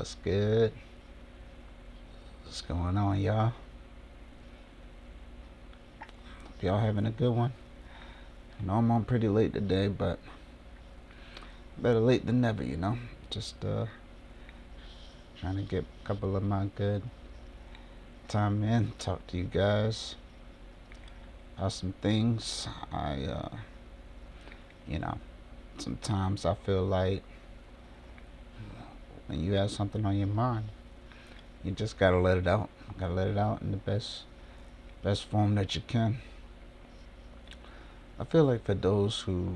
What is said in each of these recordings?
What's good? What's going on, y'all? Hope y'all having a good one. I know I'm on pretty late today, but better late than never, you know. Just trying to get a couple of my good time in, talk to you guys about some things. You know, sometimes I feel like when you have something on your mind, you just gotta let it out. Gotta let it out in the best form that you can. I feel like for those who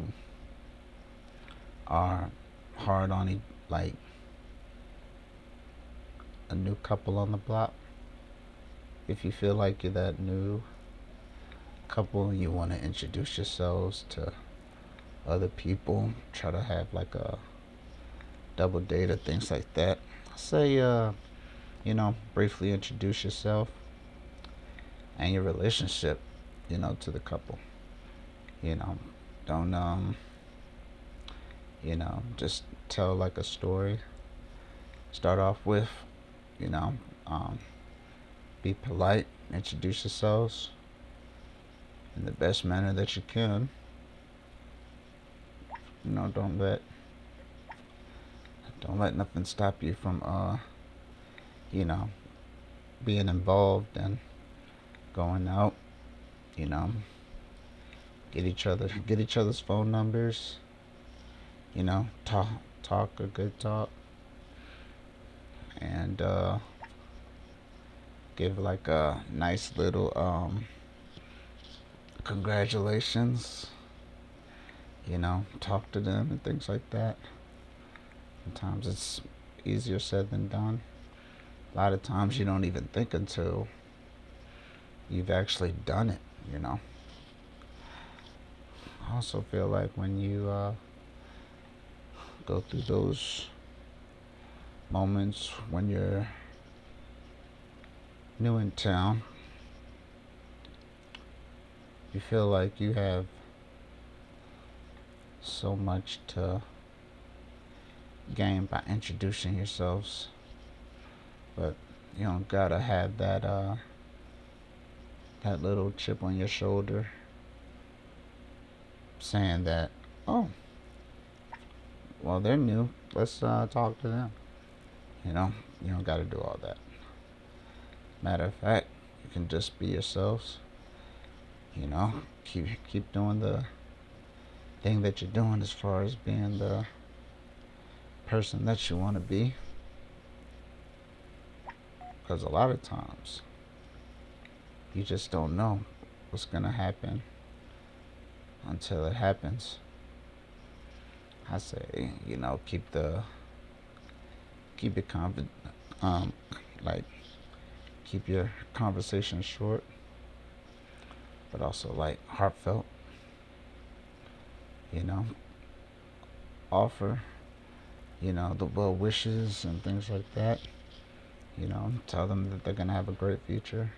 are hard on it, like a new couple on the block, if you feel like you're that new couple and you want to introduce yourselves to other people, try to have like a double date or things like that, say, briefly introduce yourself and your relationship, to the couple. You know, don't, just tell like a story. Start off with, you know, um, be polite, introduce yourselves in the best manner that you can. Don't let nothing stop you from you know being involved and going out. You know, get each other's phone numbers. Talk a good talk, and give like a nice little congratulations. Talk to them and things like that. Sometimes it's easier said than done. A lot of times you don't even think until you've actually done it. I also feel like when you go through those moments when you're new in town, you feel like you have so much to gain by introducing yourselves, but you don't gotta have that little chip on your shoulder saying that, oh, well, they're new, let's talk to them. You don't gotta do all that. Matter of fact, you can just be yourselves. Keep doing the thing that you're doing as far as being the person that you want to be, because a lot of times you just don't know what's gonna happen until it happens. I say, keep it um, like keep your conversation short, but also like heartfelt. You know, offer, the well wishes and things like that. Tell them that they're gonna have a great future.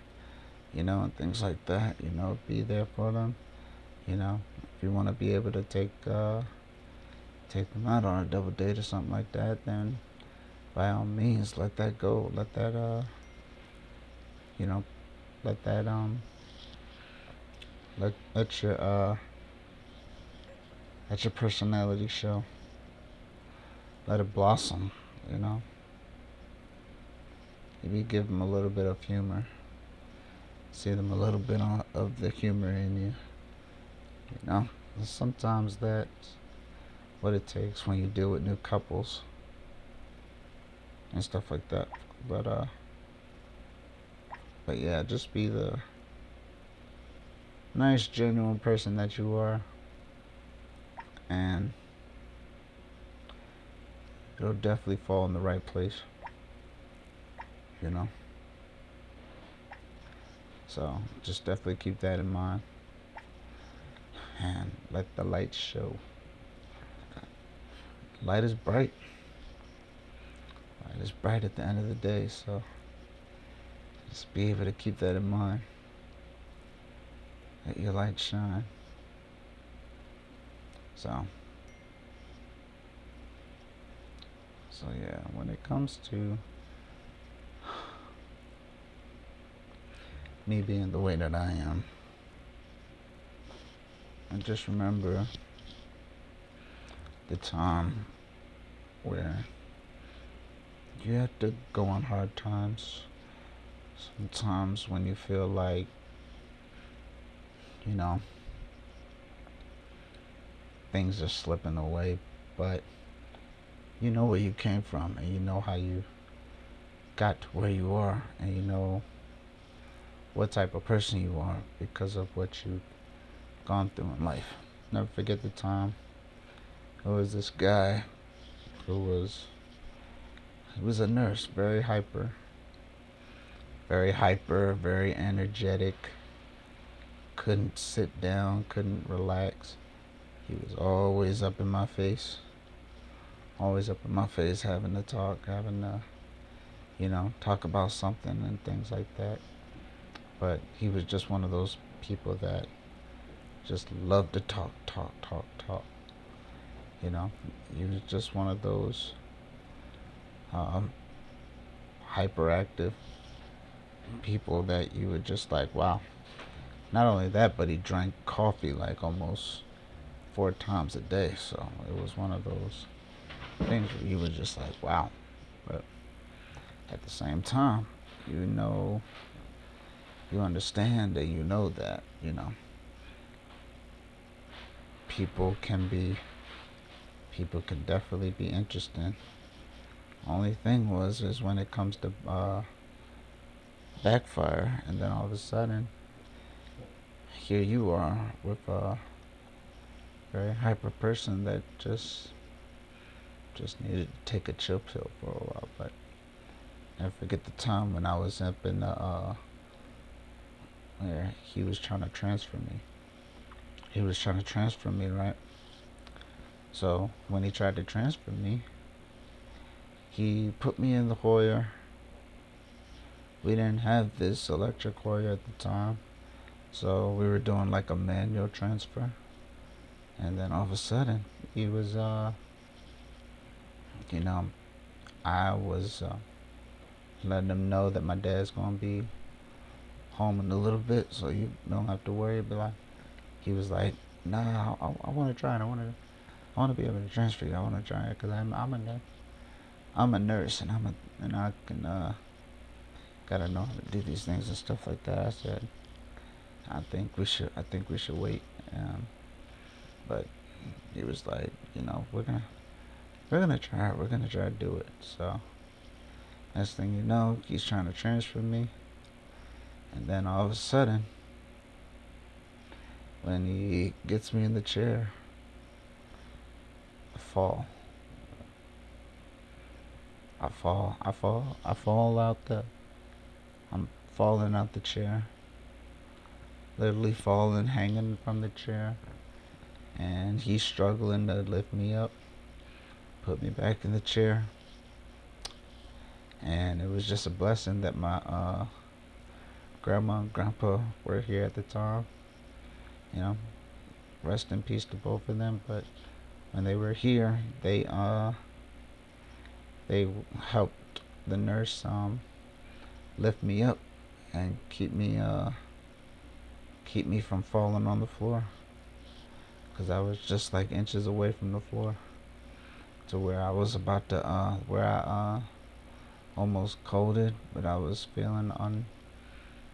And things like that. Be there for them. If you want to be able to take them out on a double date or something like that, then by all means let that go. Let that you know, let that let your personality show. Let it blossom. You know, maybe give them a little bit of humor. See them a little bit of the humor in you. Sometimes that's what it takes when you deal with new couples and stuff like that. But but yeah, just be the nice, genuine person that you are, and it'll definitely fall in the right place. You know. So just definitely keep that in mind, and let the light show. Light is bright. Light is bright at the end of the day. So just be able to keep that in mind. Let your light shine. So So yeah, when it comes to me being the way that I am, I just remember the time where you have to go on hard times. Sometimes when you feel like, you know, things are slipping away, but you know where you came from and you know how you got to where you are, and you know what type of person you are because of what you've gone through in life. Never forget the time. There was this guy who was he was a nurse, very hyper, very energetic, couldn't sit down, couldn't relax. He was always up in my face, having to talk, having to, talk about something and things like that. But he was just one of those people that just loved to talk, talk, talk, talk. You know, he was just one of those um, hyperactive people that you would just like, wow. Not only that, but he drank coffee like almost 4 times a day. So it was one of those things where you was just like, wow. But at the same time, you understand that people can be, people can definitely be interesting. Only thing is when it comes to backfire, and then all of a sudden, here you are with a very hyper person that just needed to take a chill pill for a while. But never forget the time when I was up in the where he was trying to transfer me. He was trying to transfer me, right? So when he tried to transfer me, he put me in the Hoyer. We didn't have this electric Hoyer at the time, so we were doing like a manual transfer. And then all of a sudden, he was, you know, I was letting him know that my dad's gonna be home in a little bit, so you don't have to worry. But like, he was like, "Nah, I want to try it. I want to be able to transfer you. I want to try it because I'm a nurse and I can gotta know how to do these things and stuff like that." I said, I think we should wait. But he was like, we're gonna try it. We're gonna try to do it. So next thing you know, he's trying to transfer me, and then all of a sudden, when he gets me in the chair, I fall. I fall out the. I'm falling out the chair. Literally falling, hanging from the chair, and he's struggling to lift me up, put me back in the chair. And it was just a blessing that my grandma and grandpa were here at the time. You know, rest in peace to both of them. But when they were here, they helped the nurse lift me up and keep me from falling on the floor, because I was just like inches away from the floor to where I was about to where I almost coded, but I was feeling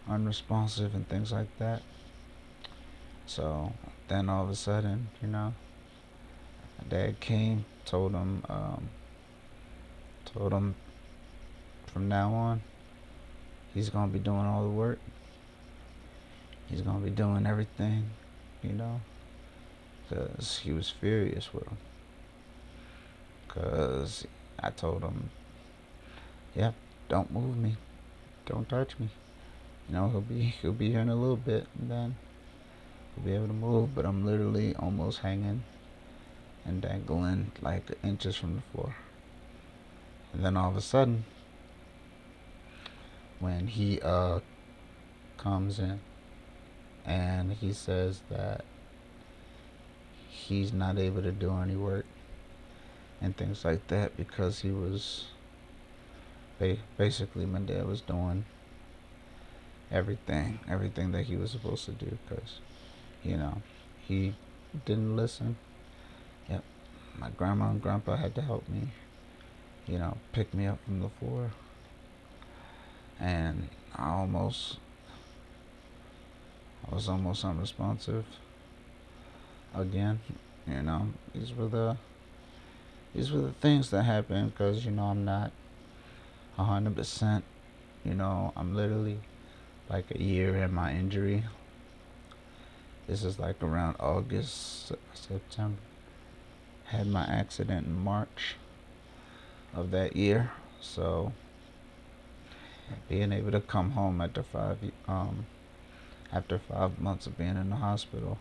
unresponsive and things like that. So then all of a sudden, my dad came, told him from now on, he's gonna be doing all the work. He's gonna be doing everything, because he was furious with him. Because I told him, yeah, don't move me, don't touch me. He'll be here in a little bit, and then he'll be able to move. But I'm literally almost hanging and dangling like inches from the floor. And then all of a sudden, when he comes in and he says that he's not able to do any work, and things like that, because he was basically, my dad was doing everything that he was supposed to do, because you know he didn't listen. Yep, my grandma and grandpa had to help me, pick me up from the floor, and I was almost unresponsive again. You know, these were the things that happened, because I'm not 100%. I'm literally like a year in my injury. This is like around August, September. Had my accident in March of that year. So being able to come home after 5 months of being in the hospital,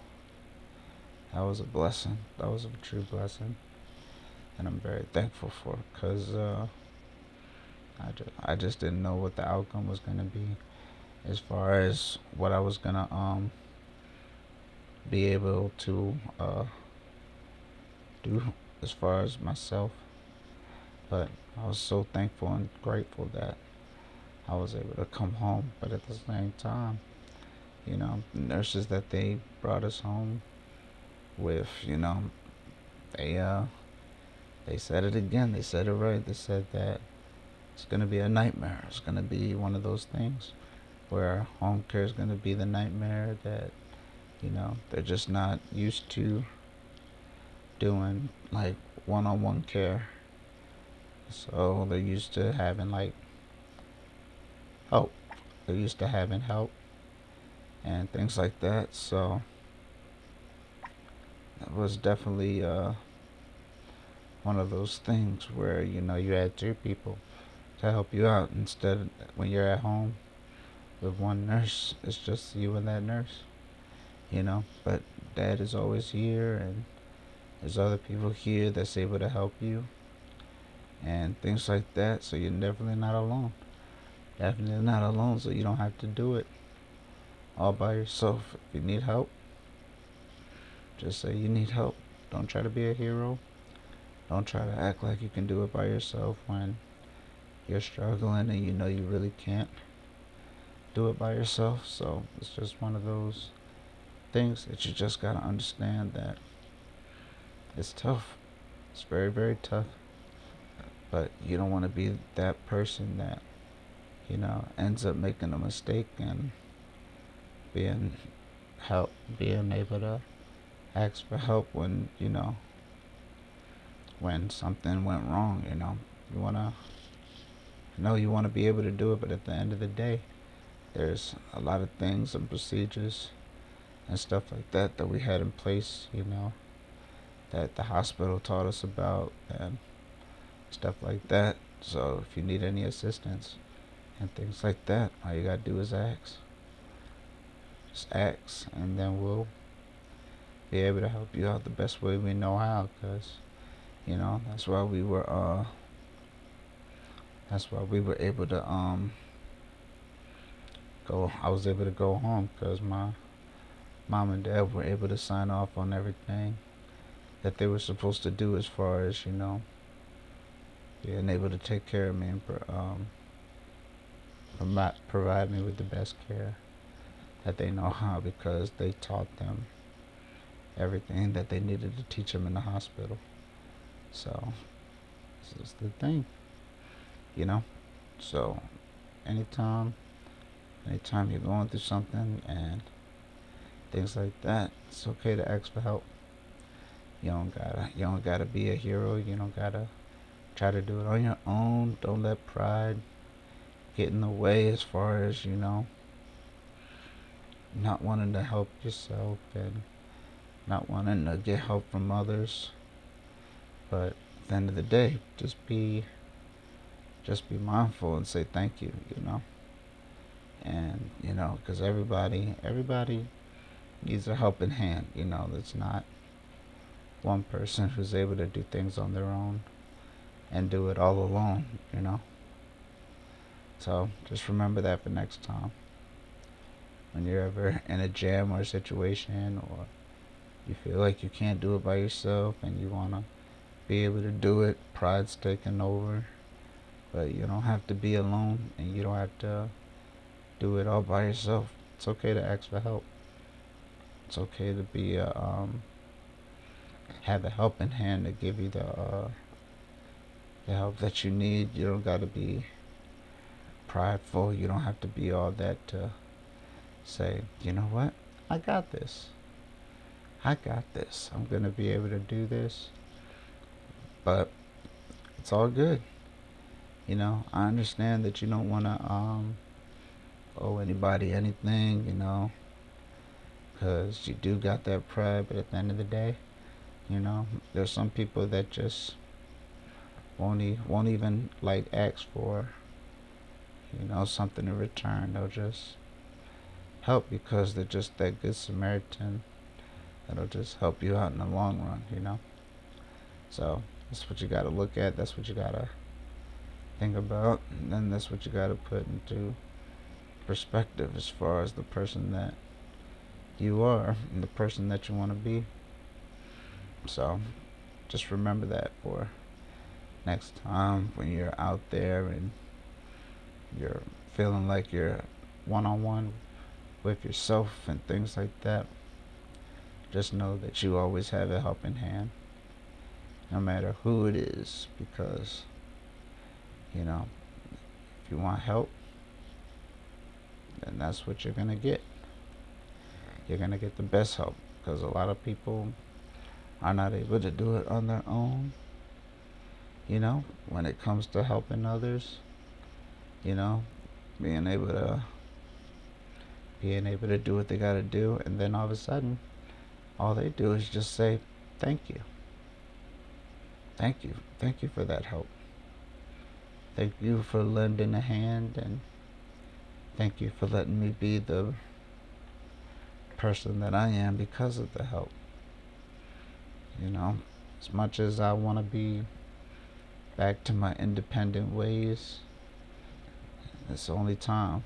that was a blessing. That was a true blessing, and I'm very thankful for it, because I just didn't know what the outcome was gonna be, as far as what I was gonna be able to do as far as myself. But I was so thankful and grateful that I was able to come home. But at the same time, the nurses that they brought us home with, they they said it again. They said it right. They said that it's gonna be a nightmare. It's gonna be one of those things where home care is gonna be the nightmare that they're just not used to doing, like, one-on-one care. So they're used to having, like, help. They're used to having help and things like that. So it was definitely one of those things where you had two people to help you out, instead of when you're at home with one nurse, it's just you and that nurse. But dad is always here, and there's other people here that's able to help you and things like that. So you're definitely not alone. Definitely not alone. So you don't have to do it all by yourself. If you need help, just say you need help. Don't try to be a hero. Don't try to act like you can do it by yourself when you're struggling and you really can't do it by yourself. So it's just one of those things that you just gotta understand that it's tough. It's very, very tough. But you don't want to be that person that, ends up making a mistake and being being able to ask for help when, when something went wrong. You wanna you wanna be able to do it, but at the end of the day, there's a lot of things and procedures and stuff like that we had in place, that the hospital taught us about and stuff like that. So if you need any assistance and things like that, all you gotta do is ask. Just ask, and then we'll be able to help you out the best way we know how. Cause that's why we were able to go. I was able to go home because my mom and dad were able to sign off on everything that they were supposed to do, as far as being able to take care of me and provide me with the best care that they know how, because they taught them everything that they needed to teach them in the hospital. So this is the thing, you know. So anytime, anytime you're going through something and things like that, it's okay to ask for help. You don't gotta be a hero. You don't gotta try to do it on your own. Don't let pride get in the way, as far as not wanting to help yourself and not wanting to get help from others. But at the end of the day, just be mindful and say thank you. And because everybody needs a helping hand. It's not one person who's able to do things on their own and do it all alone. So just remember that for next time, when you're ever in a jam or a situation, or you feel like you can't do it by yourself and you want to be able to do it. Pride's taking over. But you don't have to be alone, and you don't have to do it all by yourself. It's okay to ask for help. It's okay to be have a helping hand to give you the help that you need. You don't got to be prideful. You don't have to be all that to say, you know what, I got this. I got this. I'm gonna be able to do this. But it's all good. I understand that you don't wanna owe anybody anything. Because you do got that pride. But at the end of the day, there's some people that just won't even like ask for something in return. They'll just help because they're just that good Samaritan that'll just help you out in the long run. So that's what you got to look at. That's what you got to think about. And then that's what you got to put into perspective as far as the person that you are and the person that you want to be. So just remember that for next time when you're out there and you're feeling like you're one-on-one with yourself and things like that. Just know that you always have a helping hand, no matter who it is, because if you want help, then that's what you're gonna get. You're gonna get the best help, because a lot of people are not able to do it on their own. When it comes to helping others, being able to do what they gotta do, and then all of a sudden, all they do is just say, "Thank you, thank you for that help. Thank you for lending a hand, and thank you for letting me be the person that I am because of the help." As much as I want to be back to my independent ways, it's the only time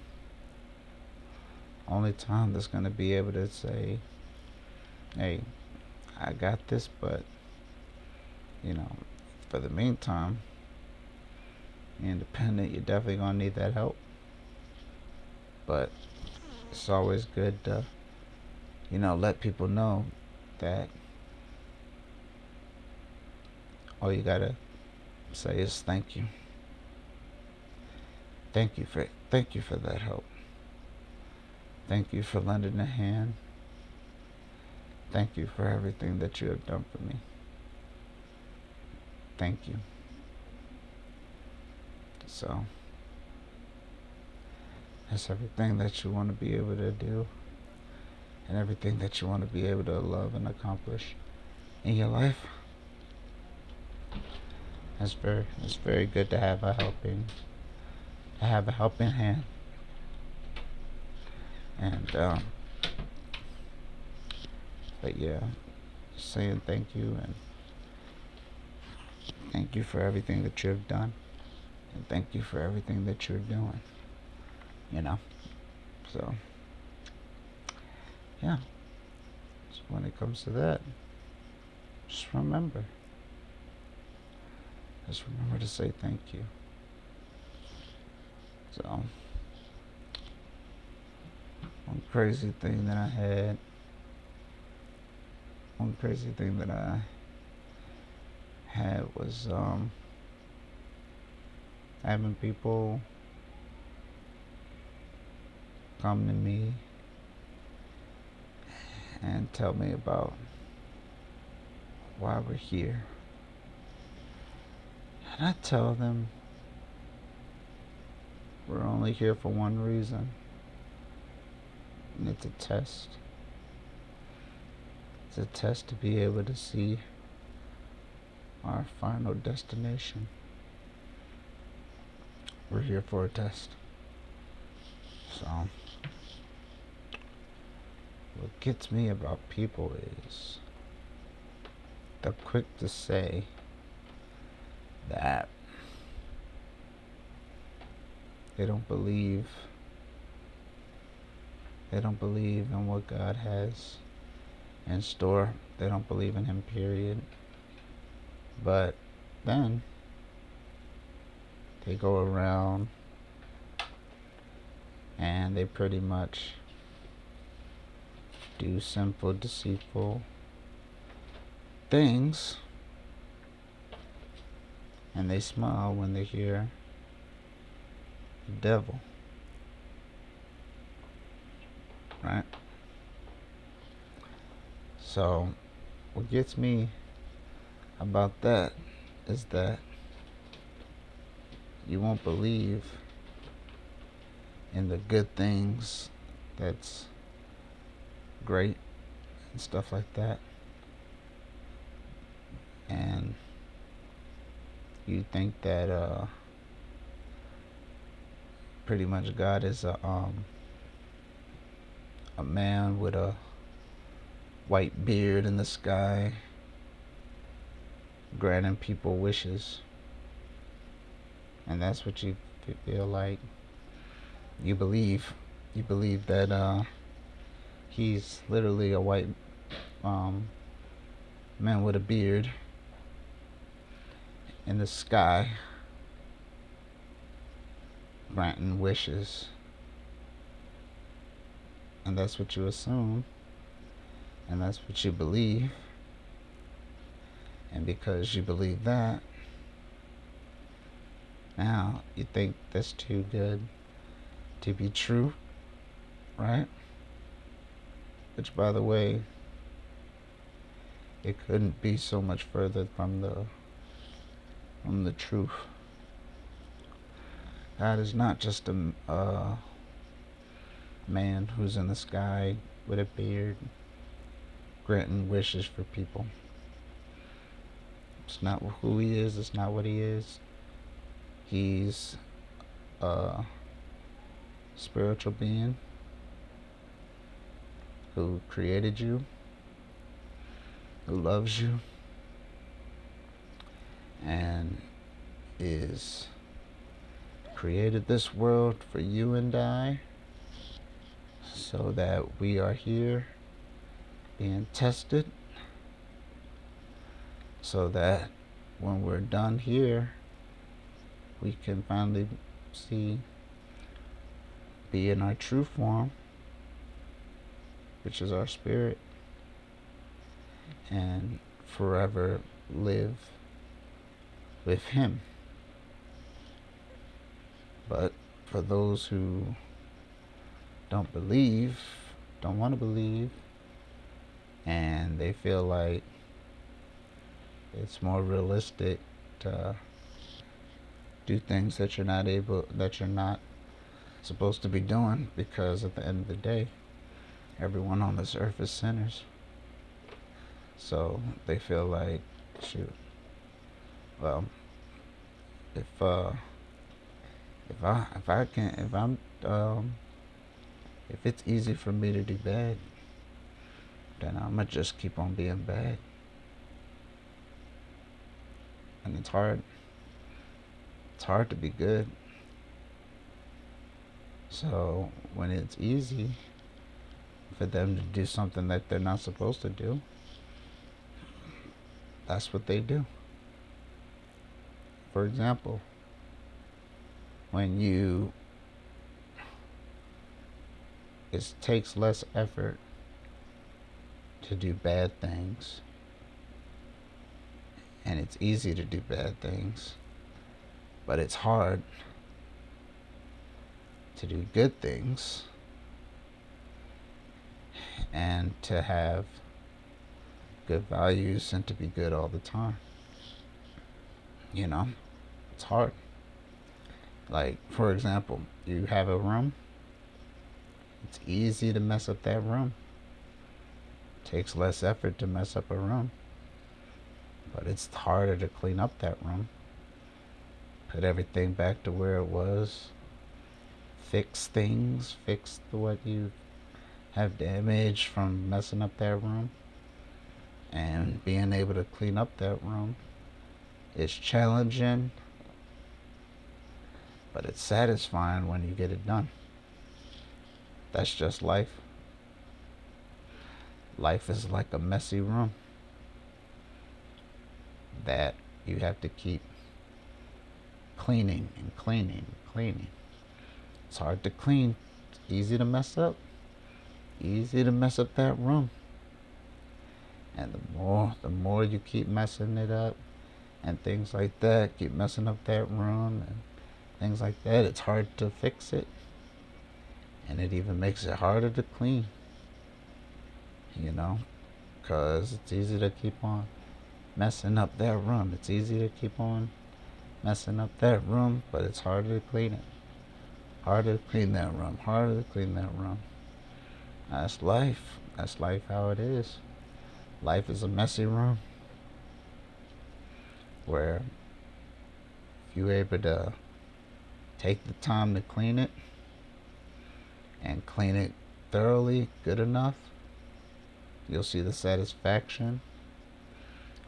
that's going to be able to say, hey, I got this. But for the meantime, independent, you're definitely going to need that help. But it's always good to let people know that all you gotta say is thank you. Thank you for that help. Thank you for lending a hand. Thank you for everything that you have done for me. Thank you. So that's everything that you want to be able to do, and everything that you want to be able to love and accomplish in your life. It's very good to have a helping hand. And but yeah, saying thank you, and thank you for everything that you have done, and thank you for everything that you're doing. So yeah. So when it comes to that, just remember to say thank you. So one crazy thing that I had was having people come to me and tell me about why we're here. And I tell them we're only here for one reason, and it's a test. It's a test to be able to see our final destination. We're here for a test. So what gets me about people is they're quick to say that they don't believe in what God has in store. They don't believe in Him, period. But then they go around and they pretty much do simple, deceitful things, and they smile when they hear the devil, right? So what gets me about that is that you won't believe in the good things that's great and stuff like that, and you think that pretty much God is a man with a white beard in the sky granting people wishes, and that's what you feel like you believe. You believe that he's literally a white man with a beard in the sky granting wishes, and that's what you assume, and that's what you believe. And because you believe that, now you think that's too good to be true, right? Which, by the way, it couldn't be so much further from the truth. God is not just a man who's in the sky with a beard granting wishes for people. It's not who he is. It's not what he is. He's a spiritual being who created you, who loves you, and is created this world for you and I, so that we are here being tested, so that when we're done here, we can finally be in our true form, which is our spirit, and forever live with him. But for those who don't want to believe, and they feel like it's more realistic to do things that you're not supposed to be doing, because at the end of the day, everyone on this earth is sinners. So they feel like, shoot, well, if it's easy for me to do bad, then I'ma just keep on being bad. And it's hard. It's hard to be good. So when it's easy for them to do something that they're not supposed to do, that's what they do. For example, when it takes less effort to do bad things, and it's easy to do bad things, but it's hard to do good things and to have good values and to be good all the time. It's hard. Like, for example, you have a room. It's easy to mess up that room. It takes less effort to mess up a room, but it's harder to clean up that room, put everything back to where it was, fix things, fix what you have damaged from messing up that room. And being able to clean up that room is challenging, but it's satisfying when you get it done. That's just life. Life is like a messy room that you have to keep cleaning and cleaning and cleaning. It's hard to clean. It's easy to mess up. Easy to mess up that room. And the more you keep messing it up and things like that, keep messing up that room and things like that, it's hard to fix it. And it even makes it harder to clean, you know, because it's easy to keep on messing up that room. It's easy to keep on messing up that room, but it's harder to clean it. Harder to clean that room. Harder to clean that room. That's life. That's life how it is. Life is a messy room where if you're able to take the time to clean it and clean it thoroughly, good enough, you'll see the satisfaction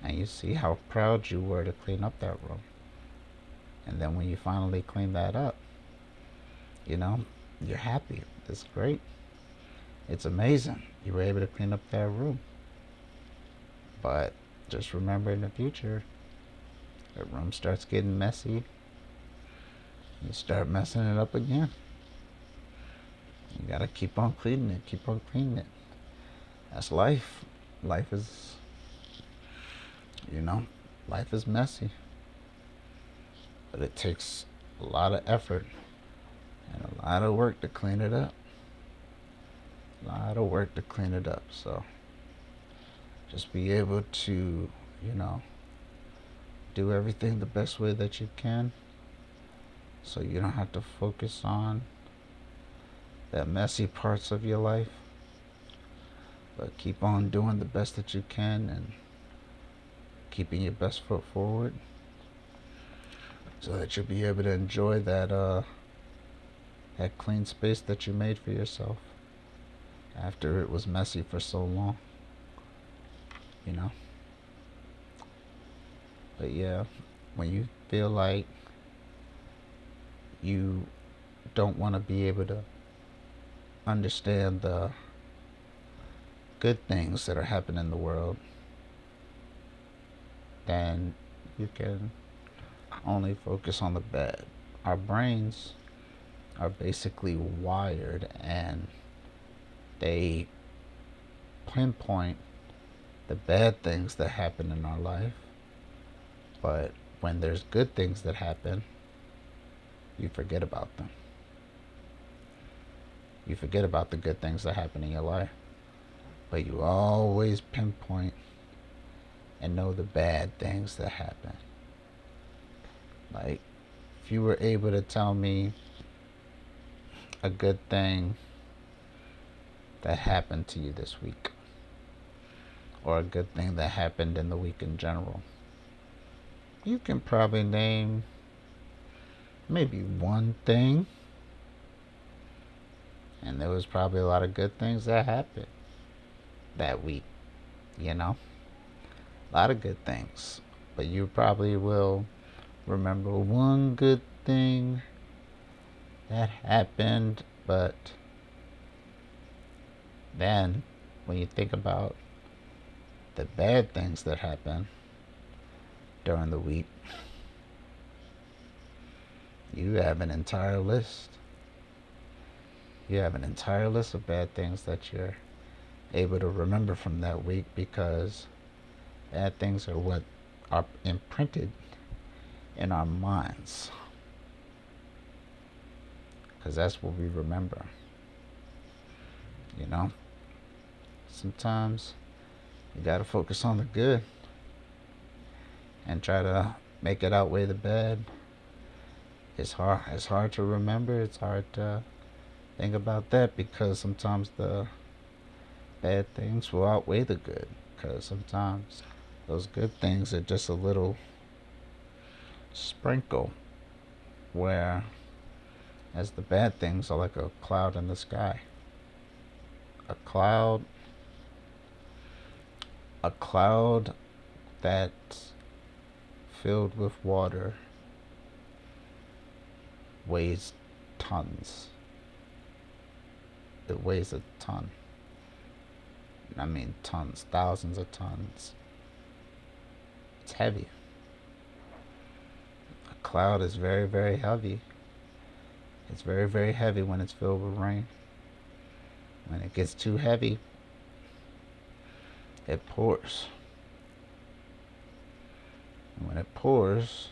and you see how proud you were to clean up that room. And then when you finally clean that up, you know, you're happy. It's great. It's amazing. You were able to clean up that room. But just remember in the future, the room starts getting messy. You start messing it up again. You gotta keep on cleaning it. Keep on cleaning it. That's life. Life is, life is messy. But it takes a lot of effort and a lot of work to clean it up. A lot of work to clean it up. So just be able to, do everything the best way that you can, so you don't have to focus on the messy parts of your life, but keep on doing the best that you can and keeping your best foot forward, so that you'll be able to enjoy that clean space that you made for yourself after it was messy for so long. But yeah, when you feel like you don't want to be able to understand the good things that are happening in the world, then you can only focus on the bad. Our brains are basically wired and they pinpoint the bad things that happen in our life. But when there's good things that happen, you forget about them. You forget about the good things that happen in your life. But you always pinpoint and know the bad things that happen. Like, if you were able to tell me a good thing that happened to you this week, or a good thing that happened in the week in general, you can probably name maybe one thing, and there was probably a lot of good things that happened that week, a lot of good things. But you probably will remember one good thing that happened, but then when you think about the bad things that happened during the week, you have an entire list. You have an entire list of bad things that you're able to remember from that week, because bad things are what are imprinted in our minds, because that's what we remember. Sometimes you gotta focus on the good and try to make it outweigh the bad. It's hard to remember. It's hard to think about that, because sometimes the bad things will outweigh the good, because sometimes those good things are just a little sprinkle, where as the bad things are like a cloud in the sky. A cloud that's filled with water weighs tons. It weighs a ton. I mean tons, thousands of tons. It's heavy. cloud is very, very heavy. It's very, very heavy when it's filled with rain. When it gets too heavy, it pours. And when it pours,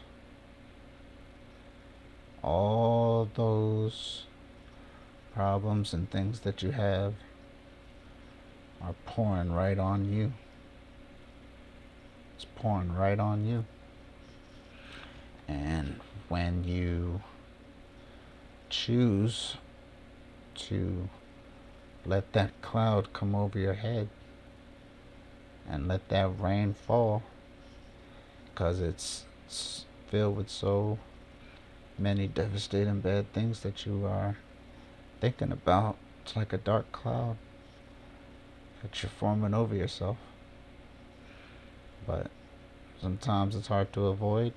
all those problems and things that you have are pouring right on you. It's pouring right on you. And when you choose to let that cloud come over your head and let that rain fall, because it's filled with so many devastating bad things that you are thinking about. It's like a dark cloud that you're forming over yourself. But sometimes it's hard to avoid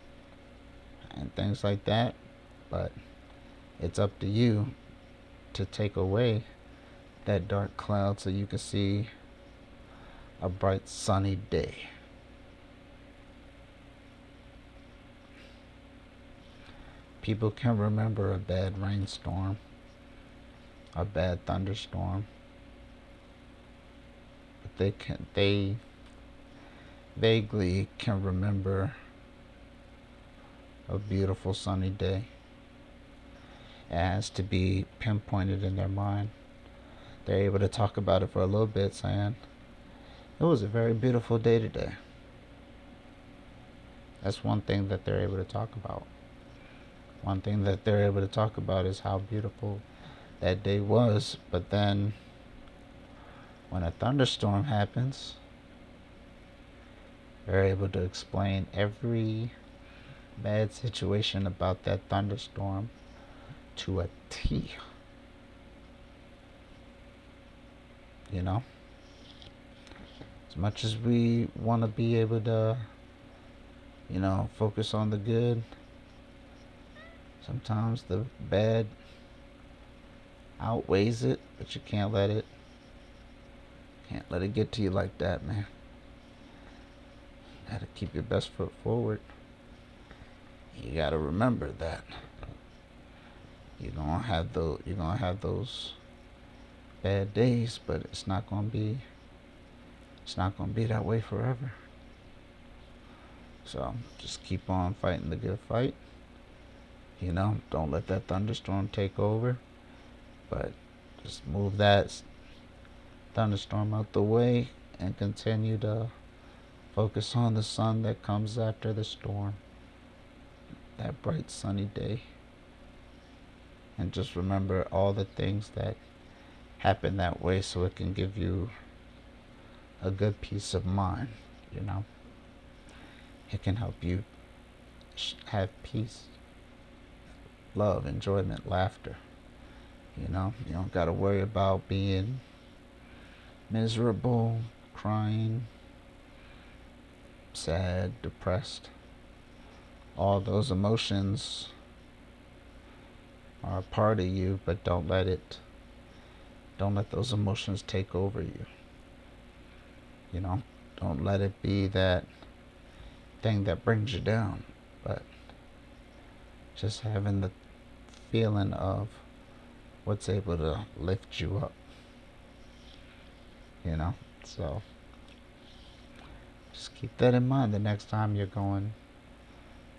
and things like that. But it's up to you to take away that dark cloud so you can see a bright sunny day. People can remember a bad rainstorm, a bad thunderstorm, but they vaguely can remember a beautiful sunny day. It has to be pinpointed in their mind. They're able to talk about it for a little bit, saying, it was a very beautiful day today. That's one thing that they're able to talk about. One thing that they're able to talk about is how beautiful that day was. But then when a thunderstorm happens, they're able to explain every bad situation about that thunderstorm to a T. You know? As much as we want to be able to, focus on the good, sometimes the bad outweighs it, but you can't let it get to you like that, man. You gotta keep your best foot forward. You gotta remember that you're gonna have those bad days, but it's not gonna be that way forever. So just keep on fighting the good fight. Don't let that thunderstorm take over, but just move that thunderstorm out the way and continue to focus on the sun that comes after the storm, that bright sunny day. And just remember all the things that happen that way so it can give you a good peace of mind. It can help you have peace, love, enjoyment, laughter. You don't got to worry about being miserable, crying, sad, depressed. All those emotions are a part of you, but don't let those emotions take over you. Don't let it be that thing that brings you down, but just having the feeling of what's able to lift you up. So just keep that in mind the next time you're going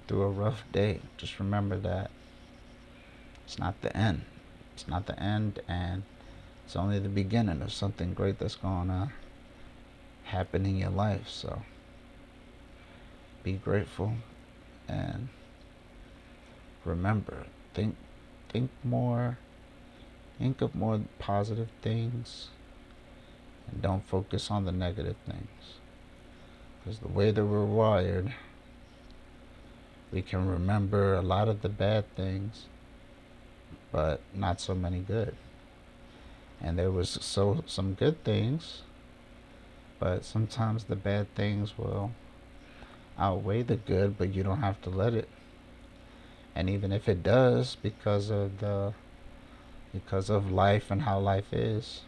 through a rough day. Just remember that it's not the end. It's not the end, and it's only the beginning of something great that's going to happen in your life. So be grateful and remember, think of more positive things, and don't focus on the negative things. Because the way that we're wired, we can remember a lot of the bad things, but not so many good. And there was some good things, but sometimes the bad things will outweigh the good, but you don't have to let it. And even if it does, because of life and how life is,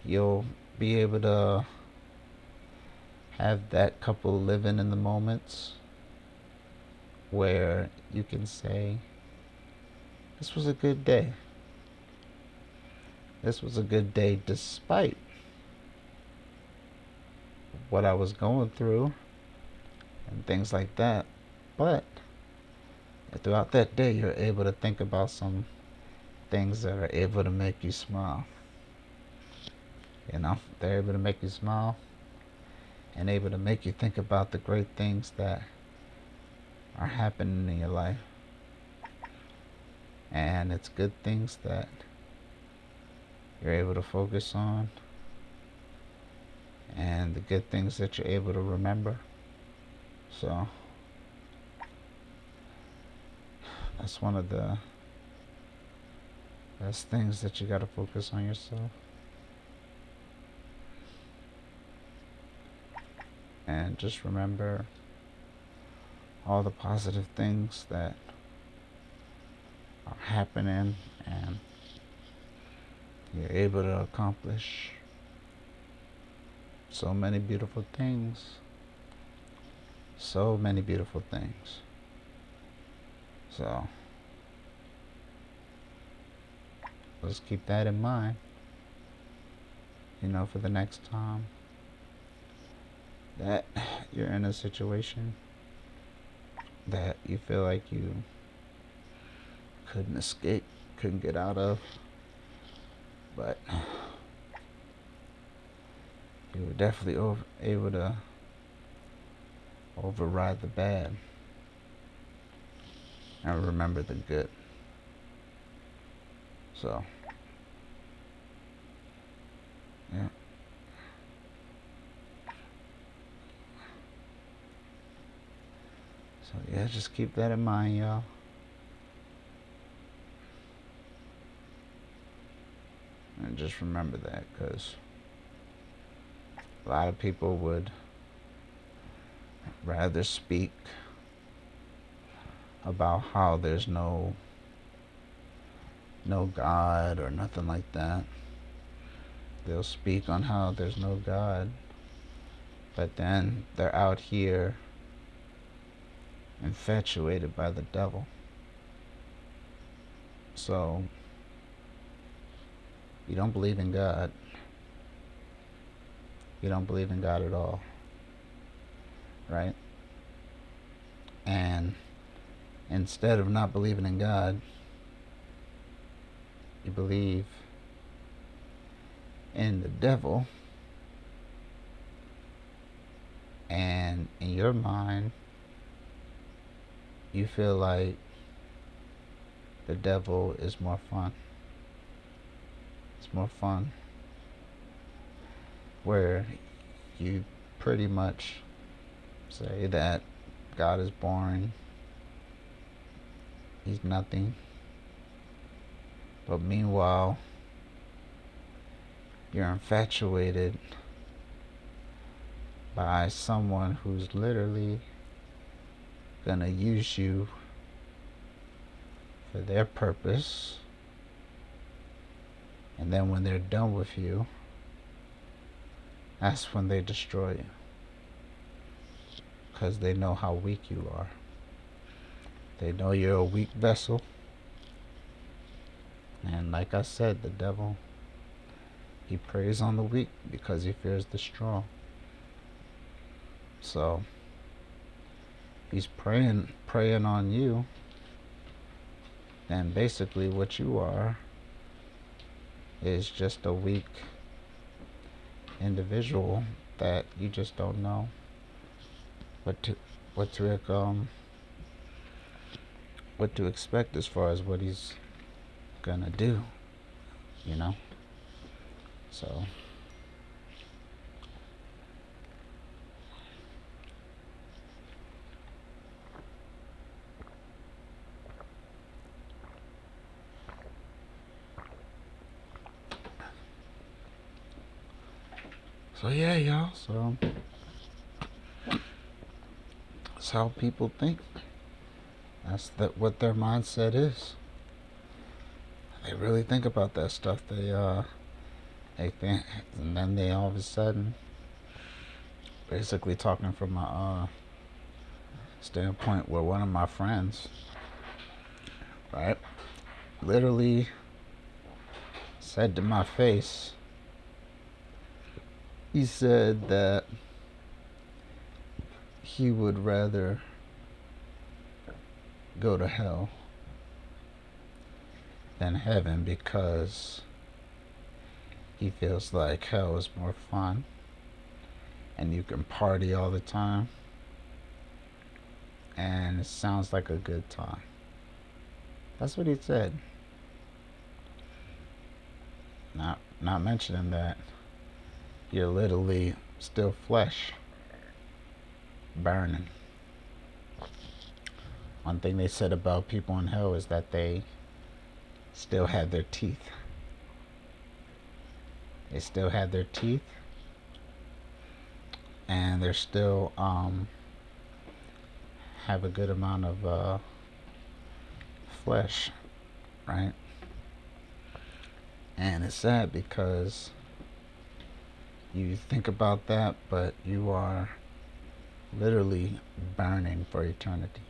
you'll be able to have that couple living in the moments where you can say, this was a good day. This was a good day despite what I was going through and things like that. But throughout that day, you're able to think about some things that are able to make you smile. They're able to make you smile and able to make you think about the great things that are happening in your life. And it's good things that you're able to focus on, and the good things that you're able to remember. So that's one of the best things, that you got to focus on yourself. And just remember all the positive things that are happening and you're able to accomplish so many beautiful things. So many beautiful things. So let's keep that in mind, for the next time that you're in a situation that you feel like you couldn't escape, couldn't get out of, but you were definitely able to override the bad and remember the good. So, yeah. So, yeah, just keep that in mind, y'all. And just remember that, because a lot of people would rather speak about how there's no God or nothing like that. They'll speak on how there's no God, but then they're out here infatuated by the devil. So, you don't believe in God. You don't believe in God at all, right? And instead of not believing in God, you believe in the devil, and in your mind you feel like the devil is more fun. It's more fun, where you pretty much say that God is boring, he's nothing. But meanwhile, you're infatuated by someone who's literally gonna use you for their purpose, and then when they're done with you, that's when they destroy you, because they know how weak you are. They know you're a weak vessel. And like I said, the devil, he preys on the weak because he fears the strong. So he's preying on you, and basically what you are is just a weak individual that you just don't know what to expect as far as what he's gonna do, so yeah, y'all. So that's how people think. That's what their mindset is. They really think about that stuff. They think, and then they all of a sudden, basically talking from a standpoint where one of my friends, right, literally said to my face, he said that he would rather go to hell than heaven because he feels like hell is more fun and you can party all the time and it sounds like a good time. That's what he said. Not mentioning that you're literally still flesh burning. One thing they said about people in hell is that they still had their teeth. They still had their teeth, and they're still have a good amount of flesh, right? And it's sad because you think about that, but you are literally burning for eternity.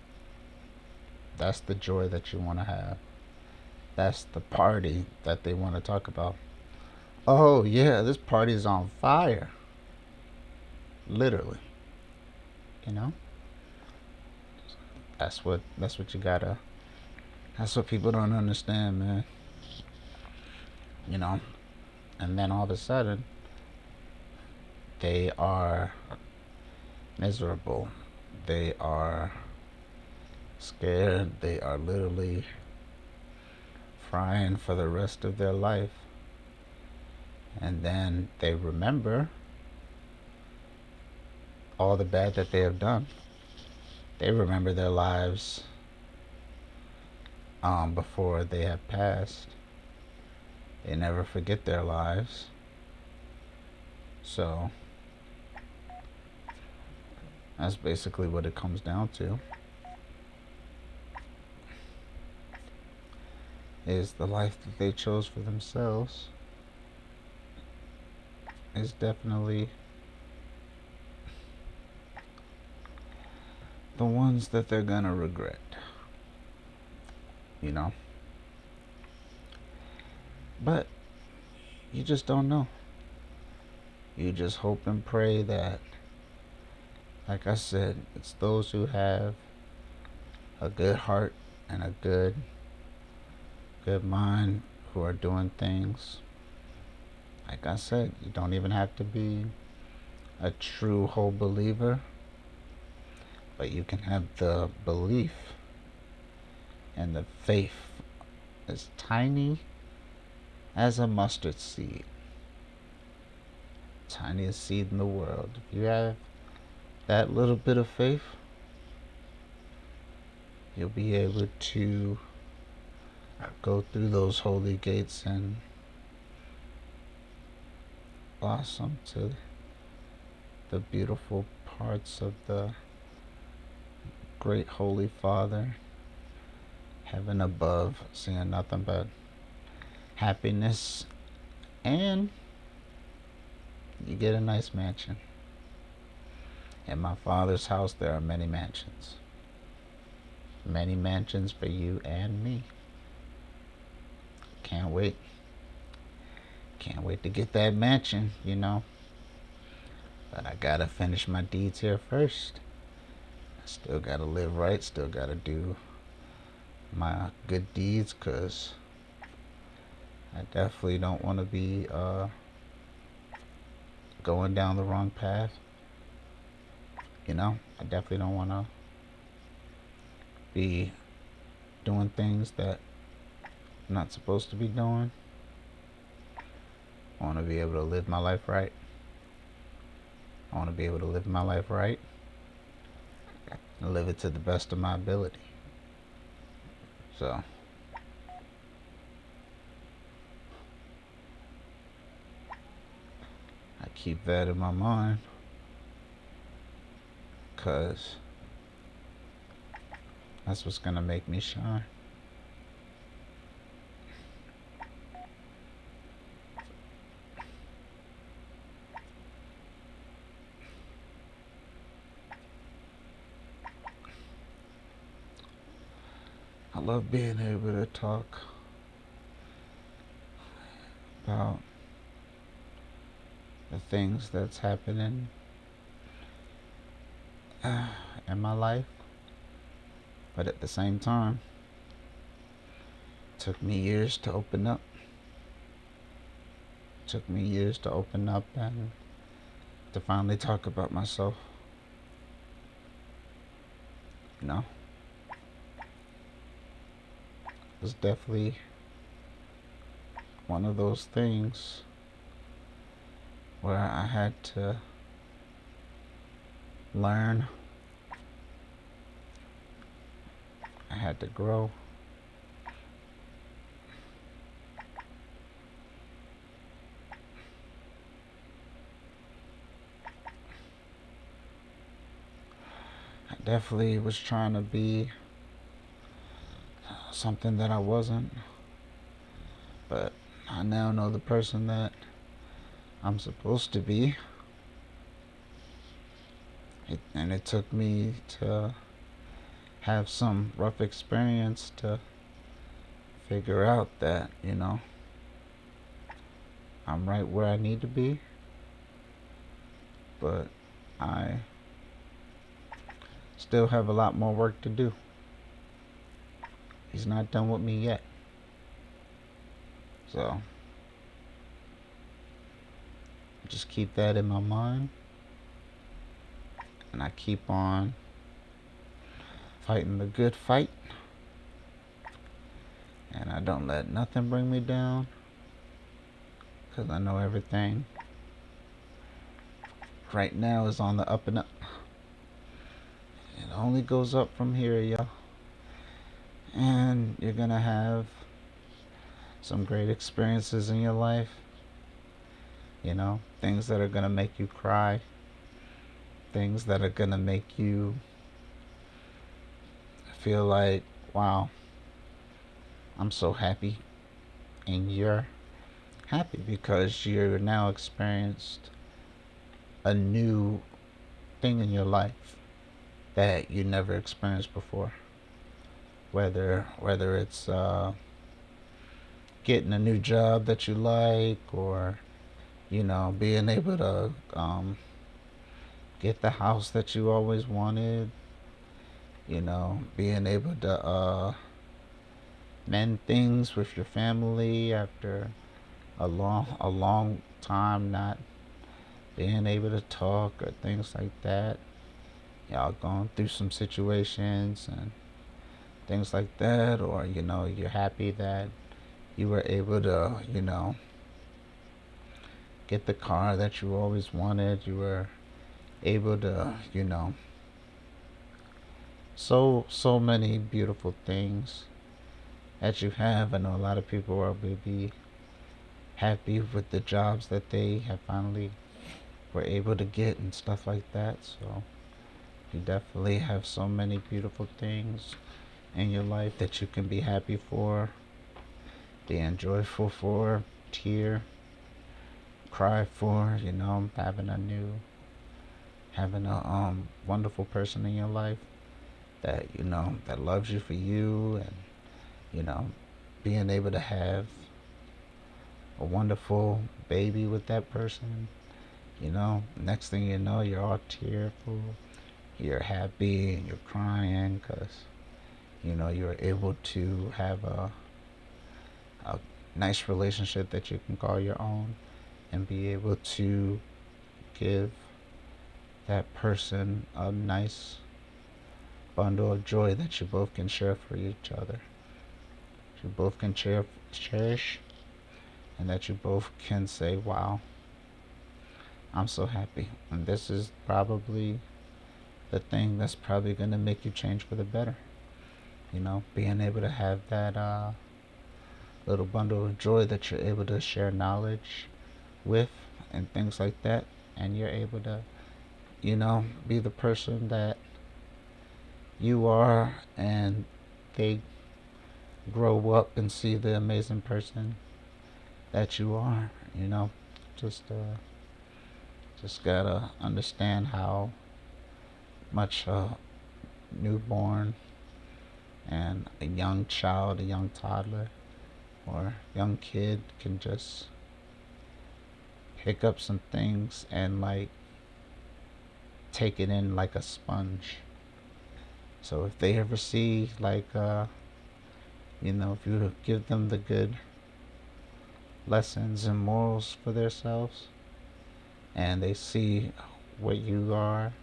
That's the joy that you want to have. That's the party that they want to talk about. Oh yeah, this party is on fire. Literally. You know? That's what you gotta, that's what people don't understand, man. You know? And then all of a sudden they are miserable. They are scared. They are literally frying for the rest of their life. And then they remember all the bad that they have done. They remember their lives before they have passed. They never forget their lives. So that's basically what it comes down to. Is the life that they chose for themselves is definitely the ones that they're gonna regret. You know? But you just don't know. You just hope and pray that, like I said, it's those who have a good heart and a good mind who are doing things. Like I said, you don't even have to be a true whole believer, but you can have the belief and the faith as tiny as a mustard seed. Tiniest seed in the world. If you have that little bit of faith, you'll be able to go through those holy gates and blossom to the beautiful parts of the great Holy Father, heaven above, seeing nothing but happiness, and you get a nice mansion. In my Father's house there are many mansions. Many mansions for you and me. Can't wait. Can't wait to get that mansion, you know. But I gotta finish my deeds here first. I still gotta live right, still gotta do my good deeds, cause I definitely don't want to be going down the wrong path. You know, I definitely don't want to be doing things that I'm not supposed to be doing. I want to be able to live my life right. I want to be able to live my life right and live it to the best of my ability. So I keep that in my mind, because that's what's gonna make me shine. I love being able to talk about the things that's happening in my life, but at the same time, it took me years to open up. It took me years to open up and to finally talk about myself. You know, it was definitely one of those things where I had to learn, I had to grow. I definitely was trying to be something that I wasn't, but I now know the person that I'm supposed to be. And it took me to have some rough experience to figure out that, I'm right where I need to be, but I still have a lot more work to do. He's not done with me yet. So just keep that in my mind, and I keep on fighting the good fight, and I don't let nothing bring me down, because I know everything right now is on the up and up. It only goes up from here, y'all. And you're gonna have some great experiences in your life. Things that are gonna make you cry, things that are gonna make you feel like, wow, I'm so happy. And you're happy because you're now experienced a new thing in your life that you never experienced before. Whether it's getting a new job that you like, or being able to get the house that you always wanted, being able to mend things with your family after a long time not being able to talk or things like that. Y'all going through some situations and things like that, or you're happy that you were able to get the car that you always wanted. You were able to so many beautiful things that you have. I know a lot of people are maybe happy with the jobs that they have finally were able to get and stuff like that. So you definitely have so many beautiful things in your life that you can be happy for, being joyful for, tear, cry for, having a wonderful person in your life that that loves you for you, and being able to have a wonderful baby with that person. Next thing you know, you're all tearful, you're happy, and you're crying because you're able to have a nice relationship that you can call your own, and be able to give that person a nice bundle of joy that you both can share for each other. You both can cherish, and that you both can say, wow, I'm so happy. And this is probably the thing that's probably going to make you change for the better. Being able to have that little bundle of joy that you're able to share knowledge with and things like that. And you're able to, be the person that you are, and they grow up and see the amazing person that you are. Just just gotta understand how much a newborn And a young child, a young toddler, or young kid can just pick up some things and like take it in like a sponge. So if they ever see like if you give them the good lessons and morals for themselves, and they see what you are,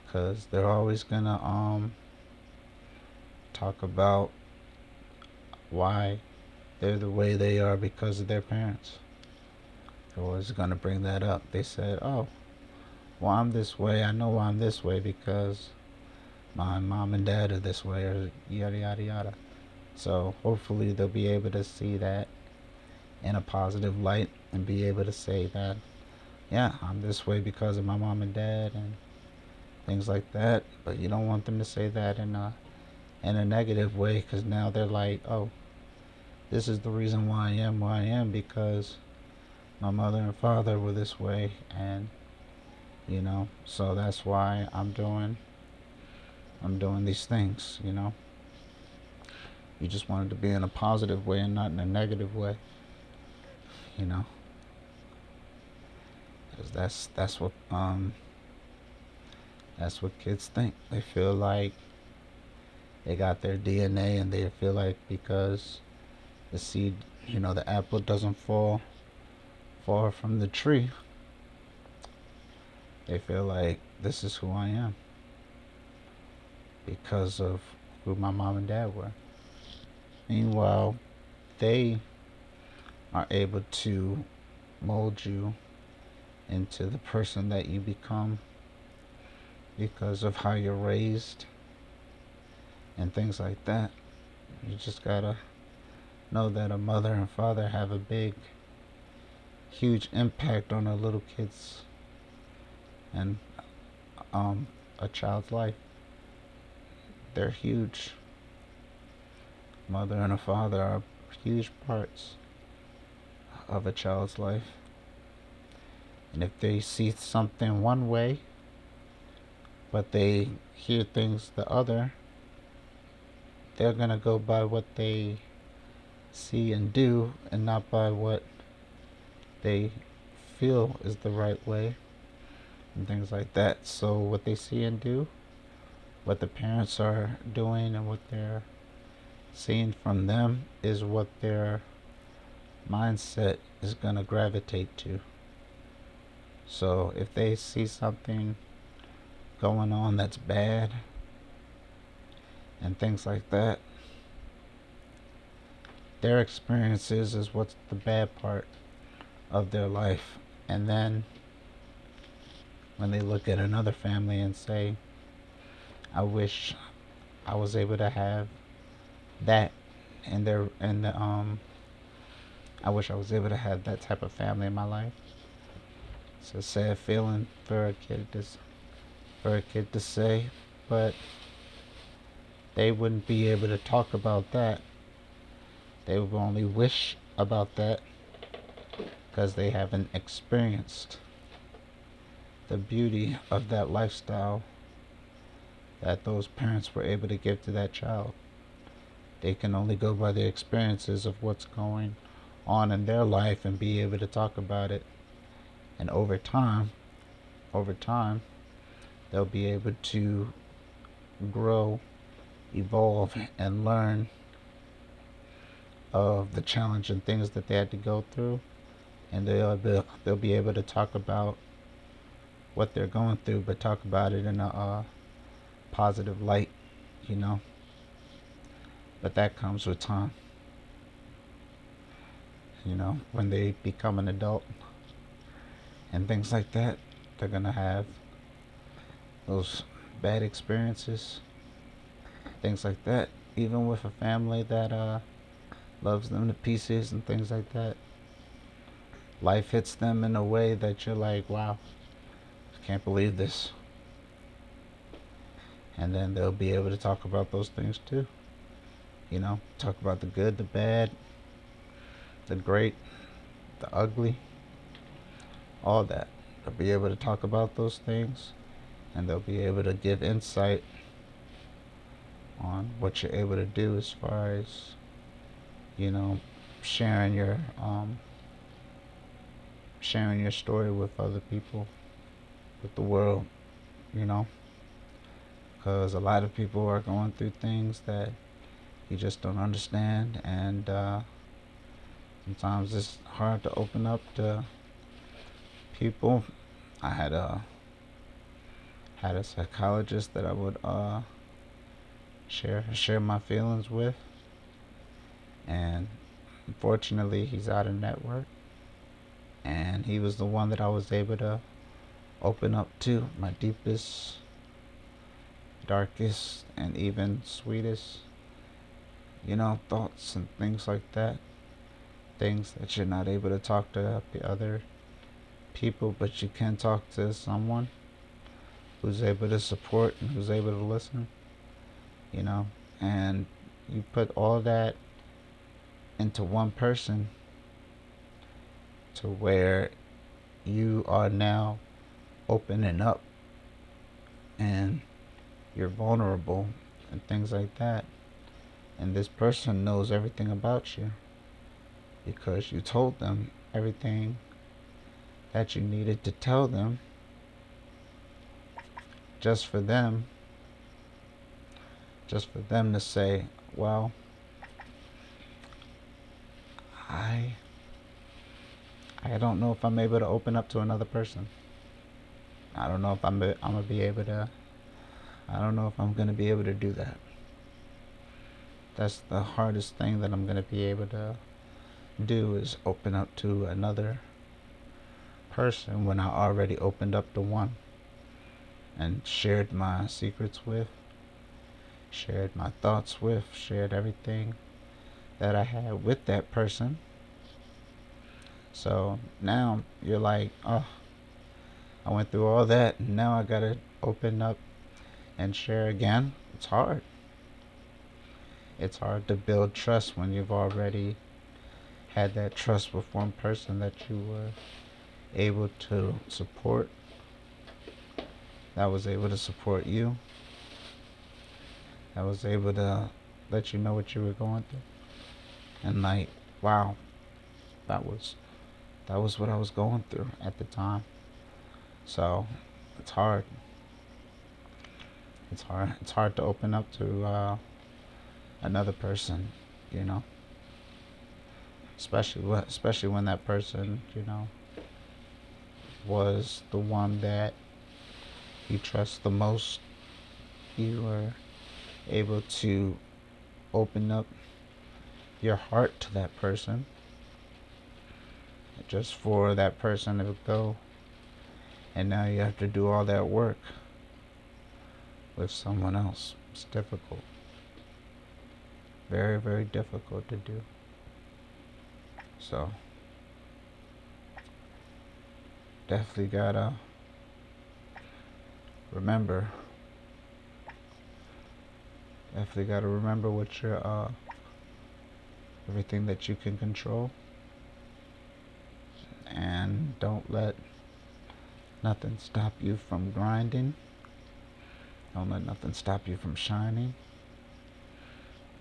because they're always gonna talk about why they're the way they are because of their parents. They're always gonna bring that up. They said, "Oh, well, I'm this way. I know I'm this way because my mom and dad are this way," or yada yada yada. So hopefully they'll be able to see that in a positive light and be able to say that, yeah, I'm this way because of my mom and dad and things like that. But you don't want them to say that in a negative way, because now they're like, oh, this is the reason why I am where I am because my mother and father were this way, and so that's why I'm doing these things. You just want it to be in a positive way and not in a negative way. You know, because that's what kids think. They feel like they got their DNA, and they feel like because the seed, the apple doesn't fall far from the tree, they feel like this is who I am because of who my mom and dad were. Meanwhile, they are able to mold you into the person that you become because of how you're raised and things like that. You just gotta know that a mother and father have a huge impact on a little kid's and a child's life. They're huge. Mother and a father are huge parts of a child's life. And if they see something one way, but they hear things the other, they're gonna go by what they see and do and not by what they feel is the right way and things like that. So what they see and do, what the parents are doing and what they're seeing from them is what their mindset is going to gravitate to. So if they see something going on that's bad and things like that, their experiences is what's the bad part of their life. And then when they look at another family and say, I wish I was able to have that and I wish I was able to have that type of family in my life. It's a sad feeling for a kid to say, but they wouldn't be able to talk about that. They would only wish about that because they haven't experienced the beauty of that lifestyle that those parents were able to give to that child. They can only go by the experiences of what's going on in their life and be able to talk about it. And over time, they'll be able to grow, evolve, and learn of the challenge and things that they had to go through, and they'll be able to talk about what they're going through, but talk about it in a positive light, you know. But that comes with time, when they become an adult and things like that. They're gonna have those bad experiences, things like that. Even with a family that loves them to pieces and things like that, life hits them in a way that you're like, wow, I can't believe this. And then they'll be able to talk about those things too. Talk about the good, the bad, the great, the ugly, all that. They'll be able to talk about those things, and they'll be able to give insight on what you're able to do as far as, you know, sharing your sharing your story with other people, with the world, you know, because a lot of people are going through things that you just don't understand, and sometimes it's hard to open up to people. I had a psychologist that I would share my feelings with, and unfortunately he's out of network, and he was the one that I was able to open up to my deepest, darkest, and even sweetest, thoughts and things like that. Things that you're not able to talk to the other people, but you can talk to someone who's able to support and who's able to listen, you know. And you put all that into one person to where you are now opening up and you're vulnerable and things like that. And this person knows everything about you because you told them everything that you needed to tell them, just for them to say, well, I don't know if I'm able to open up to another person. I don't know if I'm gonna be able to. I don't know if I'm gonna be able to do that. That's the hardest thing that I'm gonna be able to do, is open up to another person when I already opened up to one and shared my secrets with, shared my thoughts with, shared everything that I had with that person. So now you're like, oh, I went through all that, and now I gotta open up and share again. It's hard. It's hard to build trust when you've already had that trust with one person that you were able to support, that was able to support you, that was able to let you know what you were going through. And like, wow, that was what I was going through at the time. So it's hard. It's hard to open up to another person, you know. Especially when that person, was the one that you trust the most. You were able to open up your heart to that person, just for that person to go, and now you have to do all that work with someone else. It's difficult. Very, very difficult to do. So definitely gotta remember. What your everything that you can control, and don't let nothing stop you from grinding. Don't let nothing stop you from shining.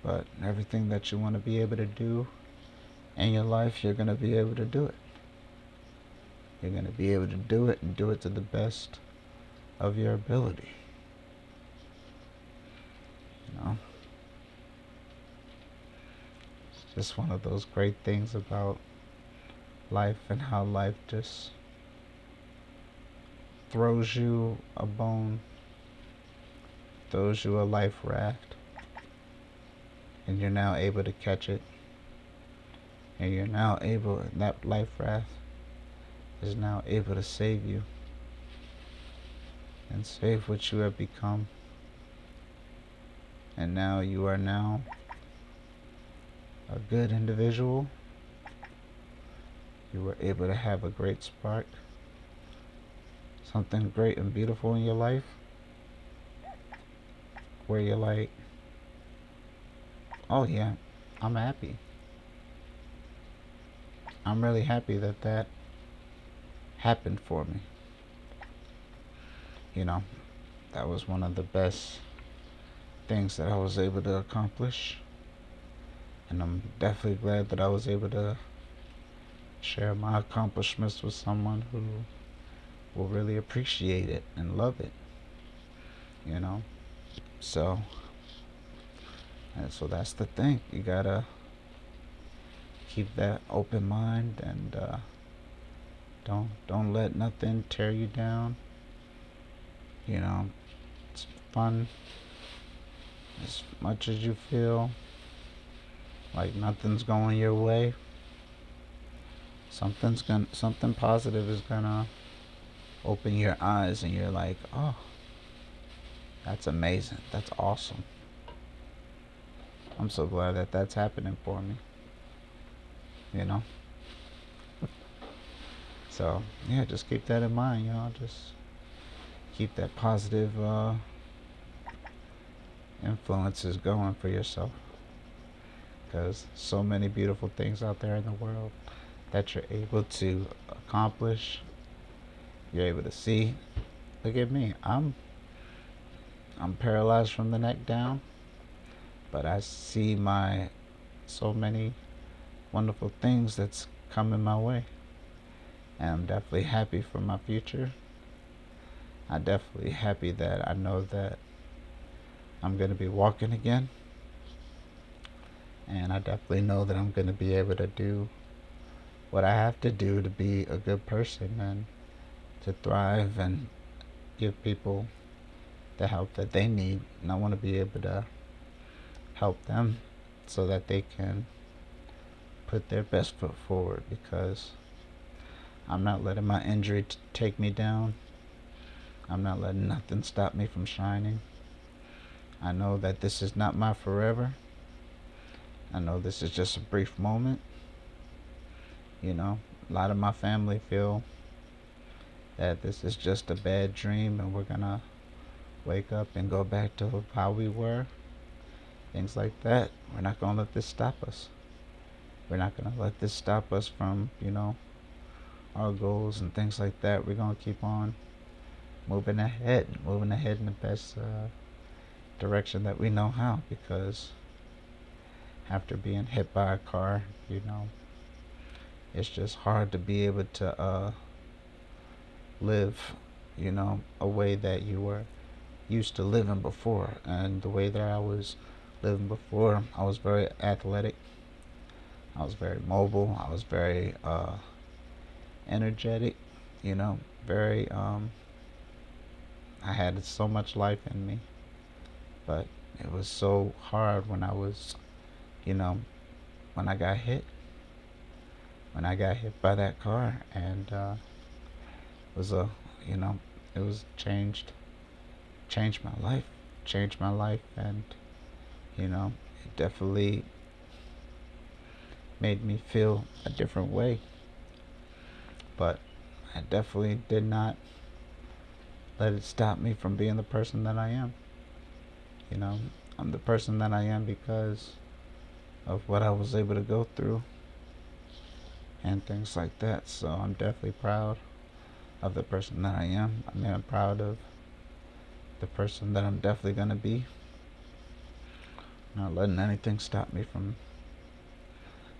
But everything that you want to be able to do in your life, you're going to be able to do it. You're going to be able to do it, and do it to the best of your ability. It's just one of those great things about life, and how life just throws you a bone, throws you a life raft, and you're now able to catch it, and you're now able, that life raft is now able to save you and save what you have become. And now you are now a good individual. You were able to have a great spark, something great and beautiful in your life, where you're like, oh yeah, I'm happy. I'm really happy that that happened for me. That was one of the best things that I was able to accomplish. And I'm definitely glad that I was able to share my accomplishments with someone who will really appreciate it and love it, you know? So, and so that's the thing. You gotta keep that open mind and don't let nothing tear you down. You know, it's fun as much as you feel like nothing's going your way. Something positive is gonna open your eyes, and you're like, oh, that's amazing. That's awesome. I'm so glad that that's happening for me. You know. So yeah, just keep that in mind, y'all. Just keep that positive influences going for yourself, because so many beautiful things out there in the world that you're able to accomplish. You're able to see. Look at me. I'm paralyzed from the neck down, but I see my so many wonderful things that's coming my way, and I'm definitely happy for my future. I'm definitely happy that I know that I'm going to be walking again, and I definitely know that I'm going to be able to do what I have to do to be a good person and to thrive and give people the help that they need. And I want to be able to help them so that they can put their best foot forward, because I'm not letting my injury take me down. I'm not letting nothing stop me from shining. I know that this is not my forever. I know this is just a brief moment. You know, a lot of my family feel that this is just a bad dream and we're gonna wake up and go back to how we were. Things like that. We're not gonna let this stop us. We're not gonna let this stop us from, our goals and things like that. We're gonna keep on moving ahead in the best direction that we know how, because after being hit by a car, it's just hard to be able to live, a way that you were used to living before. And the way that I was living before, I was very athletic, I was very mobile, I was very energetic, very I had so much life in me. But it was so hard when I was, you know, when I got hit. When I got hit by that car, and it was a, you know, it was changed my life, and it definitely made me feel a different way. But I definitely did not let it stop me from being the person that I am. You know, I'm the person that I am because of what I was able to go through and things like that. So I'm definitely proud of the person that I am. I mean, I'm proud of the person that I'm definitely going to be. Not letting anything stop me from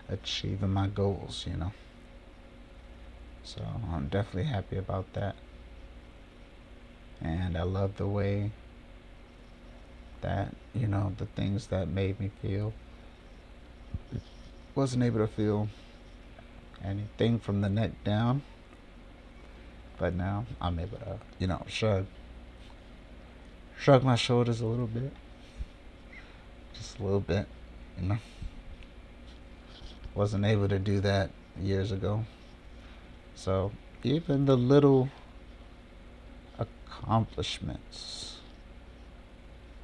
achieving my goals. So I'm definitely happy about that. And I love the way that, the things that made me feel, wasn't able to feel anything from the neck down. But now I'm able to, shrug my shoulders a little bit. Just a little bit, you know. Wasn't able to do that years ago. So even the little accomplishments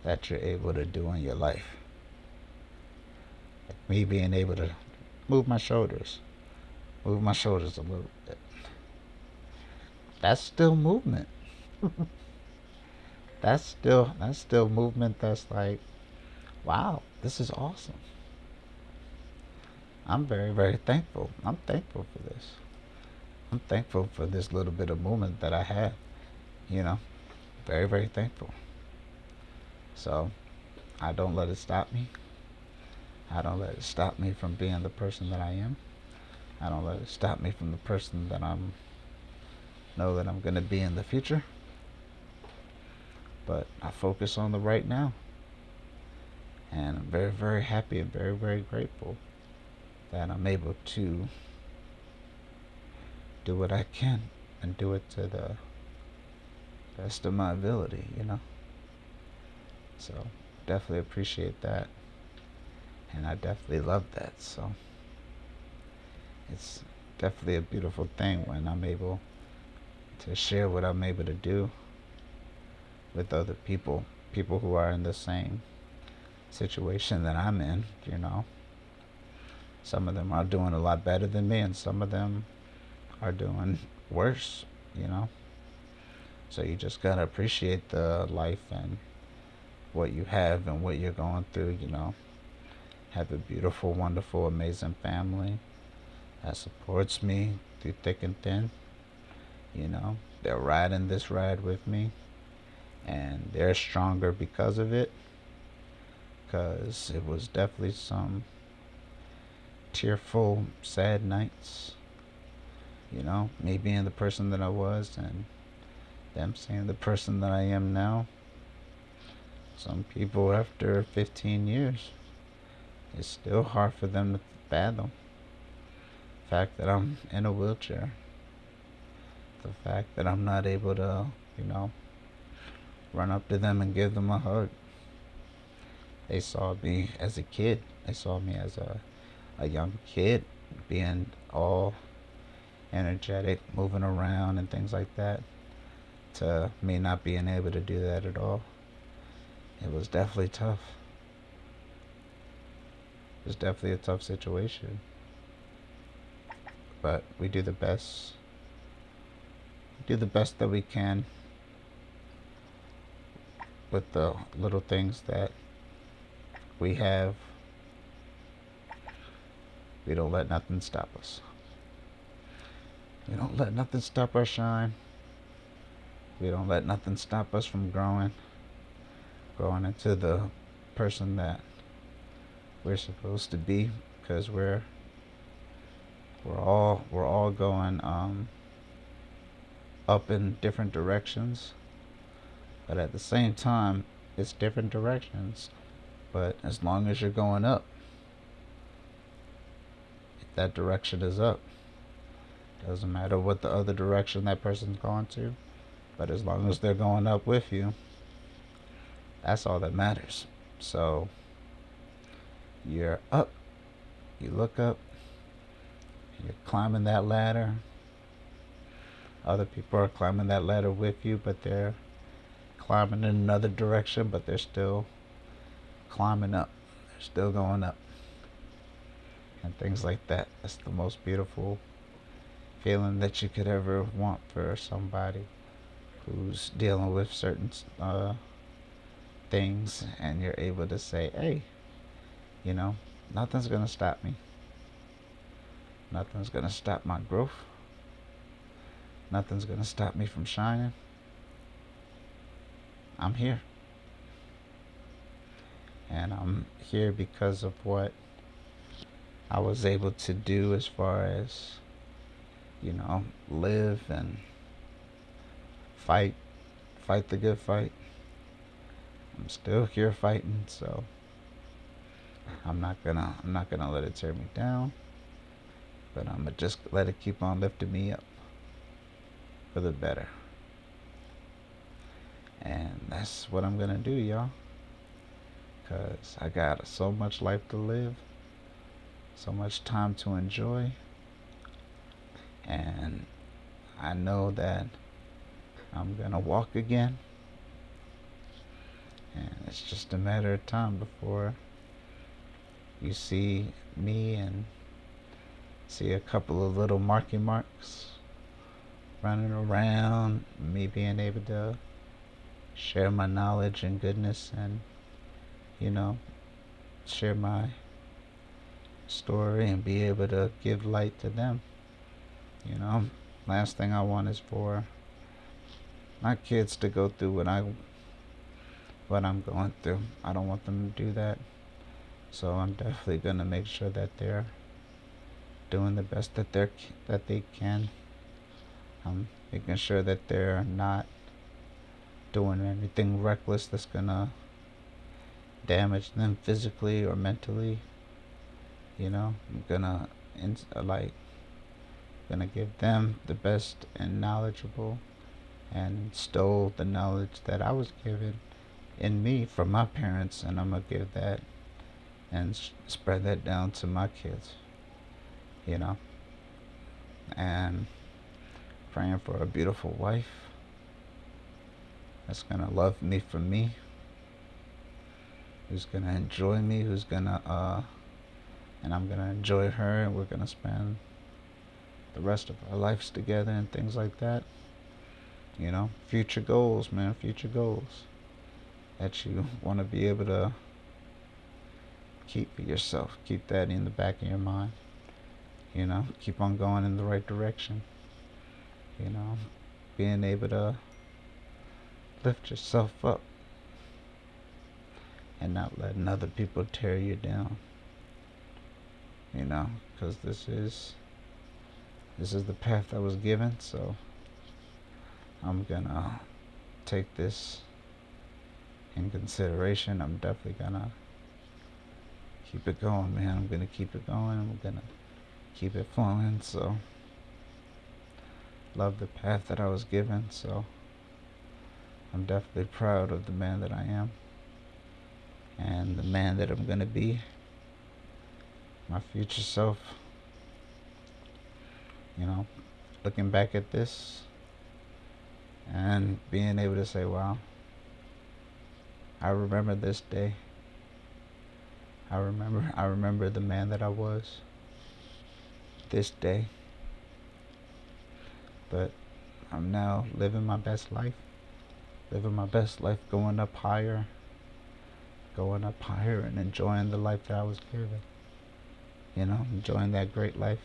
that you're able to do in your life, like me being able to move my shoulders, a little bit, that's still movement. That's still movement. That's like, wow, this is awesome. I'm very, very thankful. I'm thankful for this. I'm thankful for this little bit of movement that I have. you know very, very thankful. So I don't let it stop me. I don't let it stop me from being the person that I am. I don't let it stop me from the person that I'm going to be in the future. But I focus on the right now. And I'm very, very happy and very, very grateful that I'm able to do what I can and do it to the best of my ability, you know? So definitely appreciate that. And I definitely love that. So it's definitely a beautiful thing when I'm able to share what I'm able to do with other people, people who are in the same situation that I'm in, you know. Some of them are doing a lot better than me, and some of them are doing worse, you know. So you just gotta appreciate the life and what you have and what you're going through, you know. Have a beautiful, wonderful, amazing family that supports me through thick and thin, you know. They're riding this ride with me, and they're stronger because of it, because it was definitely some tearful, sad nights, you know, me being the person that I was and them seeing the person that I am now. Some people after 15 years, it's still hard for them to fathom the fact that I'm in a wheelchair, the fact that I'm not able to, you know, run up to them and give them a hug. They saw me as a kid. They saw me as a young kid being all energetic, moving around and things like that, to me not being able to do that at all. It was definitely tough. It was definitely a tough situation. But we do the best. We do the best that we can with the little things that we have. We don't let nothing stop us. We don't let nothing stop our shine. We don't let nothing stop us from growing into the person that we're supposed to be, because we're all going up in different directions, but at the same time it's different directions. But as long as you're going up, if that direction is up, doesn't matter what the other direction that person's going to, but as long as they're going up with you, that's all that matters. So you're up, you look up, you're climbing that ladder. Other people are climbing that ladder with you, but they're climbing in another direction, but they're still climbing up. They're still going up. And things like that. That's the most beautiful feeling that you could ever want for somebody who's dealing with certain things, and you're able to say, hey, you know, nothing's going to stop me. Nothing's going to stop my growth. Nothing's going to stop me from shining. I'm here. And I'm here because of what I was able to do as far as, you know, live and fight the good fight. I'm still here fighting, so I'm not gonna let it tear me down, but I'm gonna just let it keep on lifting me up for the better. And that's what I'm gonna do, y'all, because I got so much life to live, so much time to enjoy, and I know that I'm gonna walk again, and it's just a matter of time before you see me and see a couple of little marks running around, me being able to share my knowledge and goodness, and, you know, share my story and be able to give light to them. You know, last thing I want is for my kids to go through what I'm going through. I don't want them to do that. So I'm definitely gonna make sure that they're doing the best that they can. I'm making sure that they're not doing anything reckless that's gonna damage them physically or mentally. I'm like gonna give them the best and knowledgeable, and instill the knowledge that I was given in me from my parents, and I'm gonna give that and spread that down to my kids. You know, and praying for a beautiful wife that's gonna love me for me, who's gonna enjoy me, who's gonna and I'm gonna enjoy her, and we're gonna spend the rest of our lives together and things like that. Future goals, man, future goals that you want to be able to keep for yourself. Keep that in the back of your mind. Keep on going in the right direction. Being able to lift yourself up and not letting other people tear you down. Because this is the path I was given, so I'm gonna take this in consideration. I'm definitely gonna keep it going, man. I'm gonna keep it going. I'm gonna keep it flowing. So love the path that I was given. So I'm definitely proud of the man that I am and the man that I'm gonna be. My future self. Looking back at this and being able to say, wow, I remember this day. I remember the man that I was this day. But I'm now living my best life. Going up higher and enjoying the life that I was given. Enjoying that great life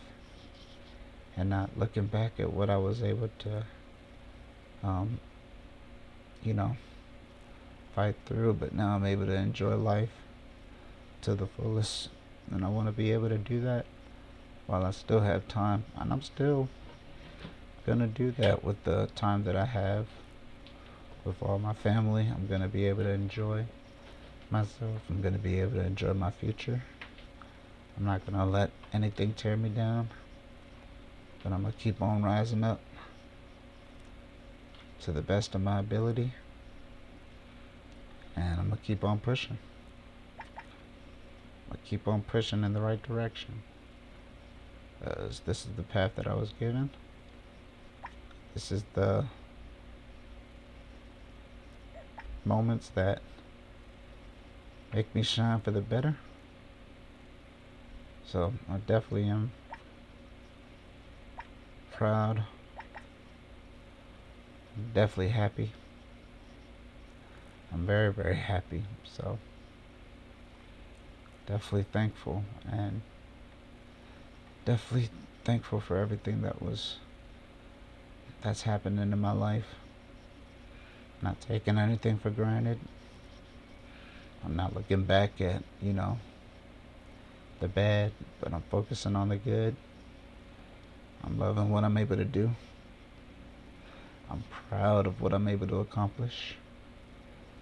and not looking back at what I was able to fight through, but now I'm able to enjoy life to the fullest, and I want to be able to do that while I still have time, and I'm still gonna do that with the time that I have with all my family. I'm gonna be able to enjoy myself. I'm gonna be able to enjoy my future. I'm not gonna let anything tear me down, but I'm gonna keep on rising up to the best of my ability, and I'm gonna keep on pushing. I keep on pushing in the right direction, because this is the path that I was given. This is the moments that make me shine for the better. So I definitely am proud. I'm definitely happy. I'm very, very happy. So definitely thankful, and definitely thankful for everything that's happening in my life. Not taking anything for granted. I'm not looking back at the bad, but I'm focusing on the good. I'm loving what I'm able to do. I'm proud of what I'm able to accomplish.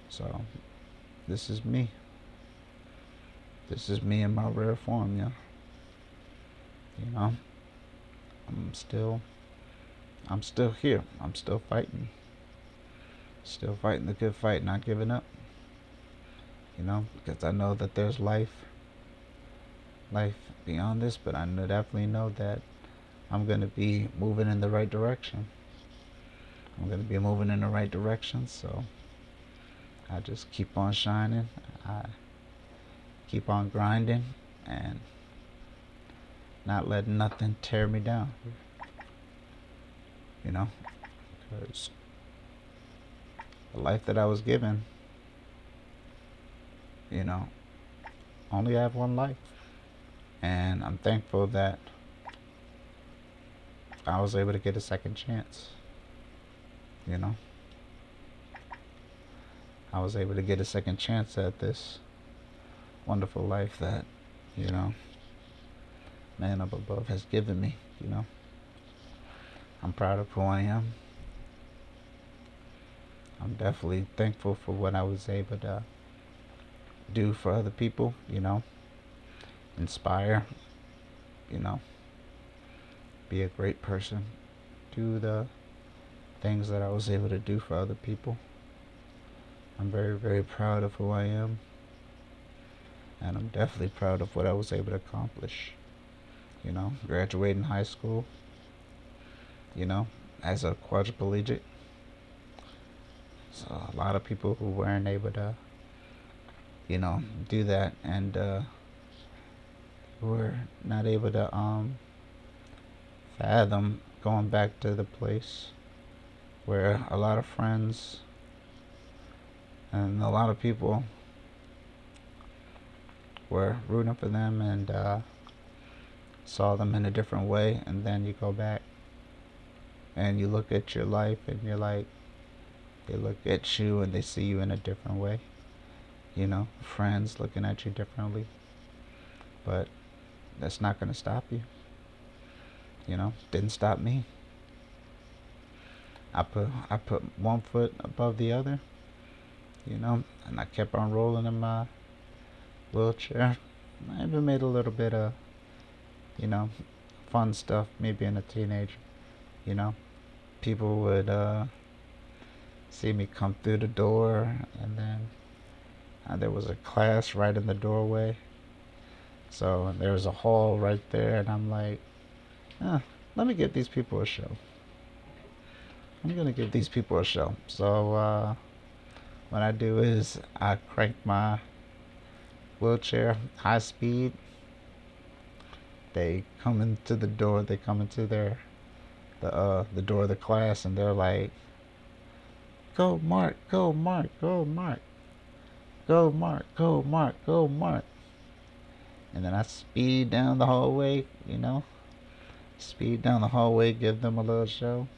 So this is me. This is me in my rare form, yeah. I'm still here. I'm still fighting. Still fighting the good fight, not giving up. Because I know that there's life beyond this, but I definitely know that I'm going to be moving in the right direction. So I just keep on shining. I keep on grinding and not letting nothing tear me down. Because the life that I was given, only have one life. And I'm thankful that I was able to get a second chance. I was able to get a second chance at this wonderful life that, you know, man up above has given me, you know. I'm proud of who I am. I'm definitely thankful for what I was able to do for other people, you know, inspire, you know, be a great person, do the things that I was able to do for other people. I'm very, very proud of who I am, and I'm definitely proud of what I was able to accomplish. You know, graduating high school, you know, as a quadriplegic. So a lot of people who weren't able to, you know, do that, and were not able to fathom going back to the place where a lot of friends and a lot of people were rooting for them, and saw them in a different way, and then you go back and you look at your life and you're like, they look at you and they see you in a different way, you know, friends looking at you differently. But that's not going to stop you, you know. Didn't stop me. I put one foot above the other, you know, and I kept on rolling in my wheelchair. I even made a little bit of, you know, fun stuff, me being a teenager, you know. People would see me come through the door, and then there was a class right in the doorway. So there was a hall right there, and I'm like, let me give these people a show. I'm gonna give these people a show. So what I do is I crank my wheelchair high speed. They come into the door. They come into the door of the class, and they're like, "Go Mark, go Mark, go Mark, go Mark, go Mark, go Mark." And then I speed down the hallway, you know, speed down the hallway, give them a little show.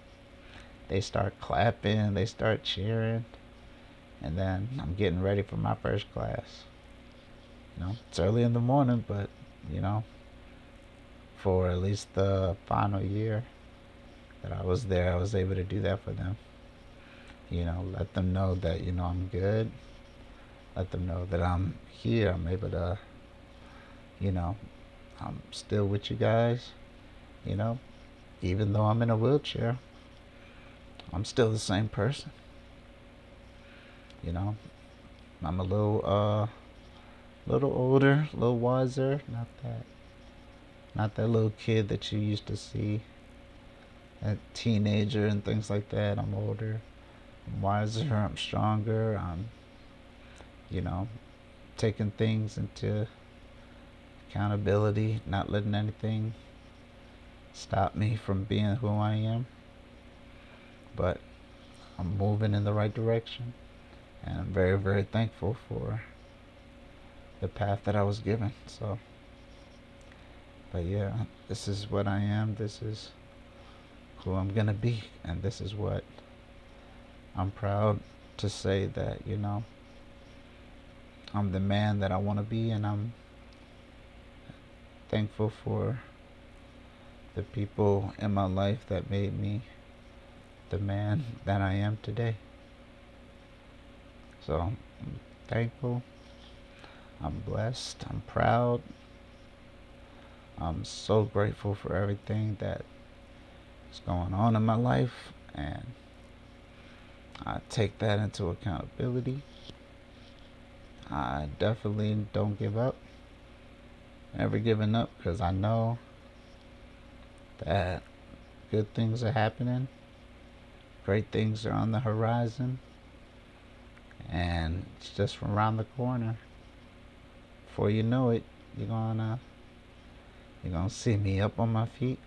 They start clapping, they start cheering, and then I'm getting ready for my first class. You know, it's early in the morning, but, you know, for at least the final year that I was there, I was able to do that for them. You know, let them know that, you know, I'm good. Let them know that I'm here. I'm able to, you know, I'm still with you guys. You know, even though I'm in a wheelchair, I'm still the same person. You know, I'm a little older, a little wiser. Not that little kid that you used to see, a teenager and things like that. I'm older, I'm wiser, I'm stronger. I'm, you know, taking things into accountability, not letting anything stop me from being who I am. But I'm moving in the right direction, and I'm very, very thankful for the path that I was given. So, but yeah, this is what I am. This is who I'm gonna be, and this is what I'm proud to say, that, you know, I'm the man that I want to be, and I'm thankful for the people in my life that made me the man that I am today. So I'm thankful, I'm blessed, I'm proud, I'm so grateful for everything that is going on in my life, and I take that into accountability. I definitely don't give up, never giving up, because I know that good things are happening, great things are on the horizon, and it's just around the corner. Before you know it, you're gonna see me up on my feet.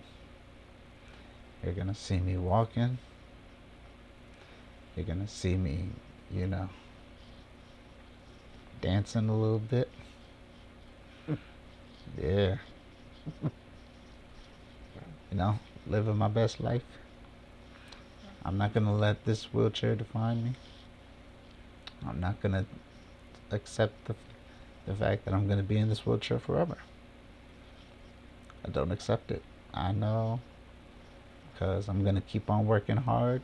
You're gonna see me walking. You're gonna see me, you know, dancing a little bit. Yeah, you know, living my best life. I'm not gonna let this wheelchair define me. I'm not going to accept the fact that I'm going to be in this wheelchair forever. I don't accept it. I know, because I'm going to keep on working hard,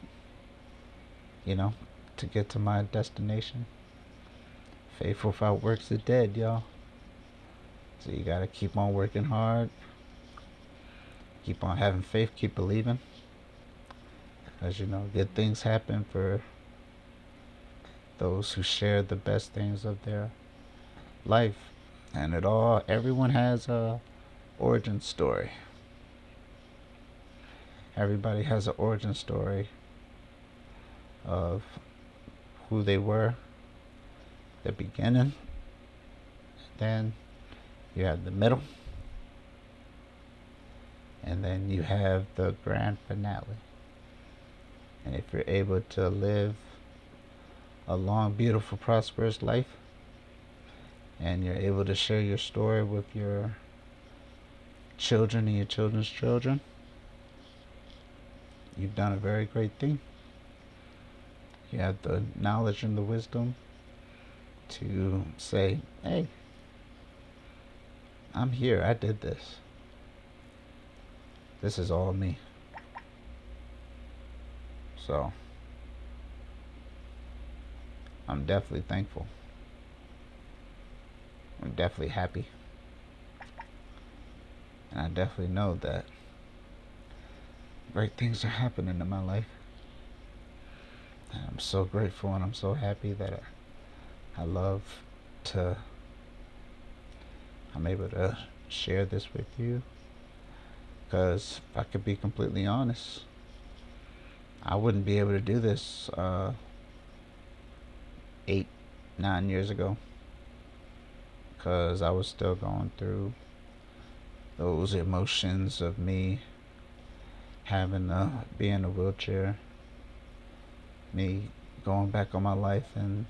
you know, to get to my destination. Faith without works is dead, y'all. So you got to keep on working hard, keep on having faith, keep believing. Because, good things happen for those who share the best things of their life. And everyone has a origin story. Everybody has an origin story of who they were, the beginning, then you have the middle, and then you have the grand finale. And if you're able to live a long, beautiful, prosperous life, and you're able to share your story with your children and your children's children, you've done a very great thing. You have the knowledge and the wisdom to say, hey, I'm here, I did this. This is all me. So, I'm definitely thankful. I'm definitely happy. And I definitely know that great things are happening in my life. And I'm so grateful and I'm so happy that I'm able to share this with you. Because if I could be completely honest, I wouldn't be able to do this 8, 9 years ago. Because I was still going through those emotions of me having to be in a wheelchair, me going back on my life and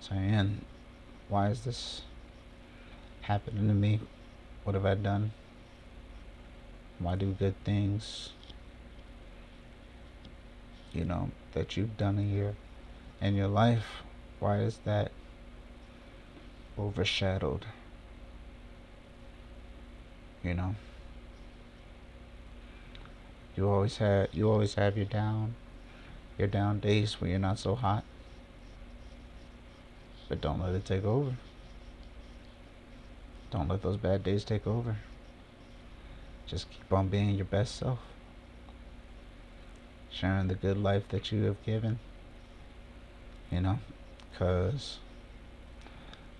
saying, why is this happening to me? What have I done? Why do good things, that you've done in your life, why is that overshadowed? You always have your down days where you're not so hot. But don't let it take over. Don't let those bad days take over. Just keep on being your best self. Sharing the good life that you have given. Because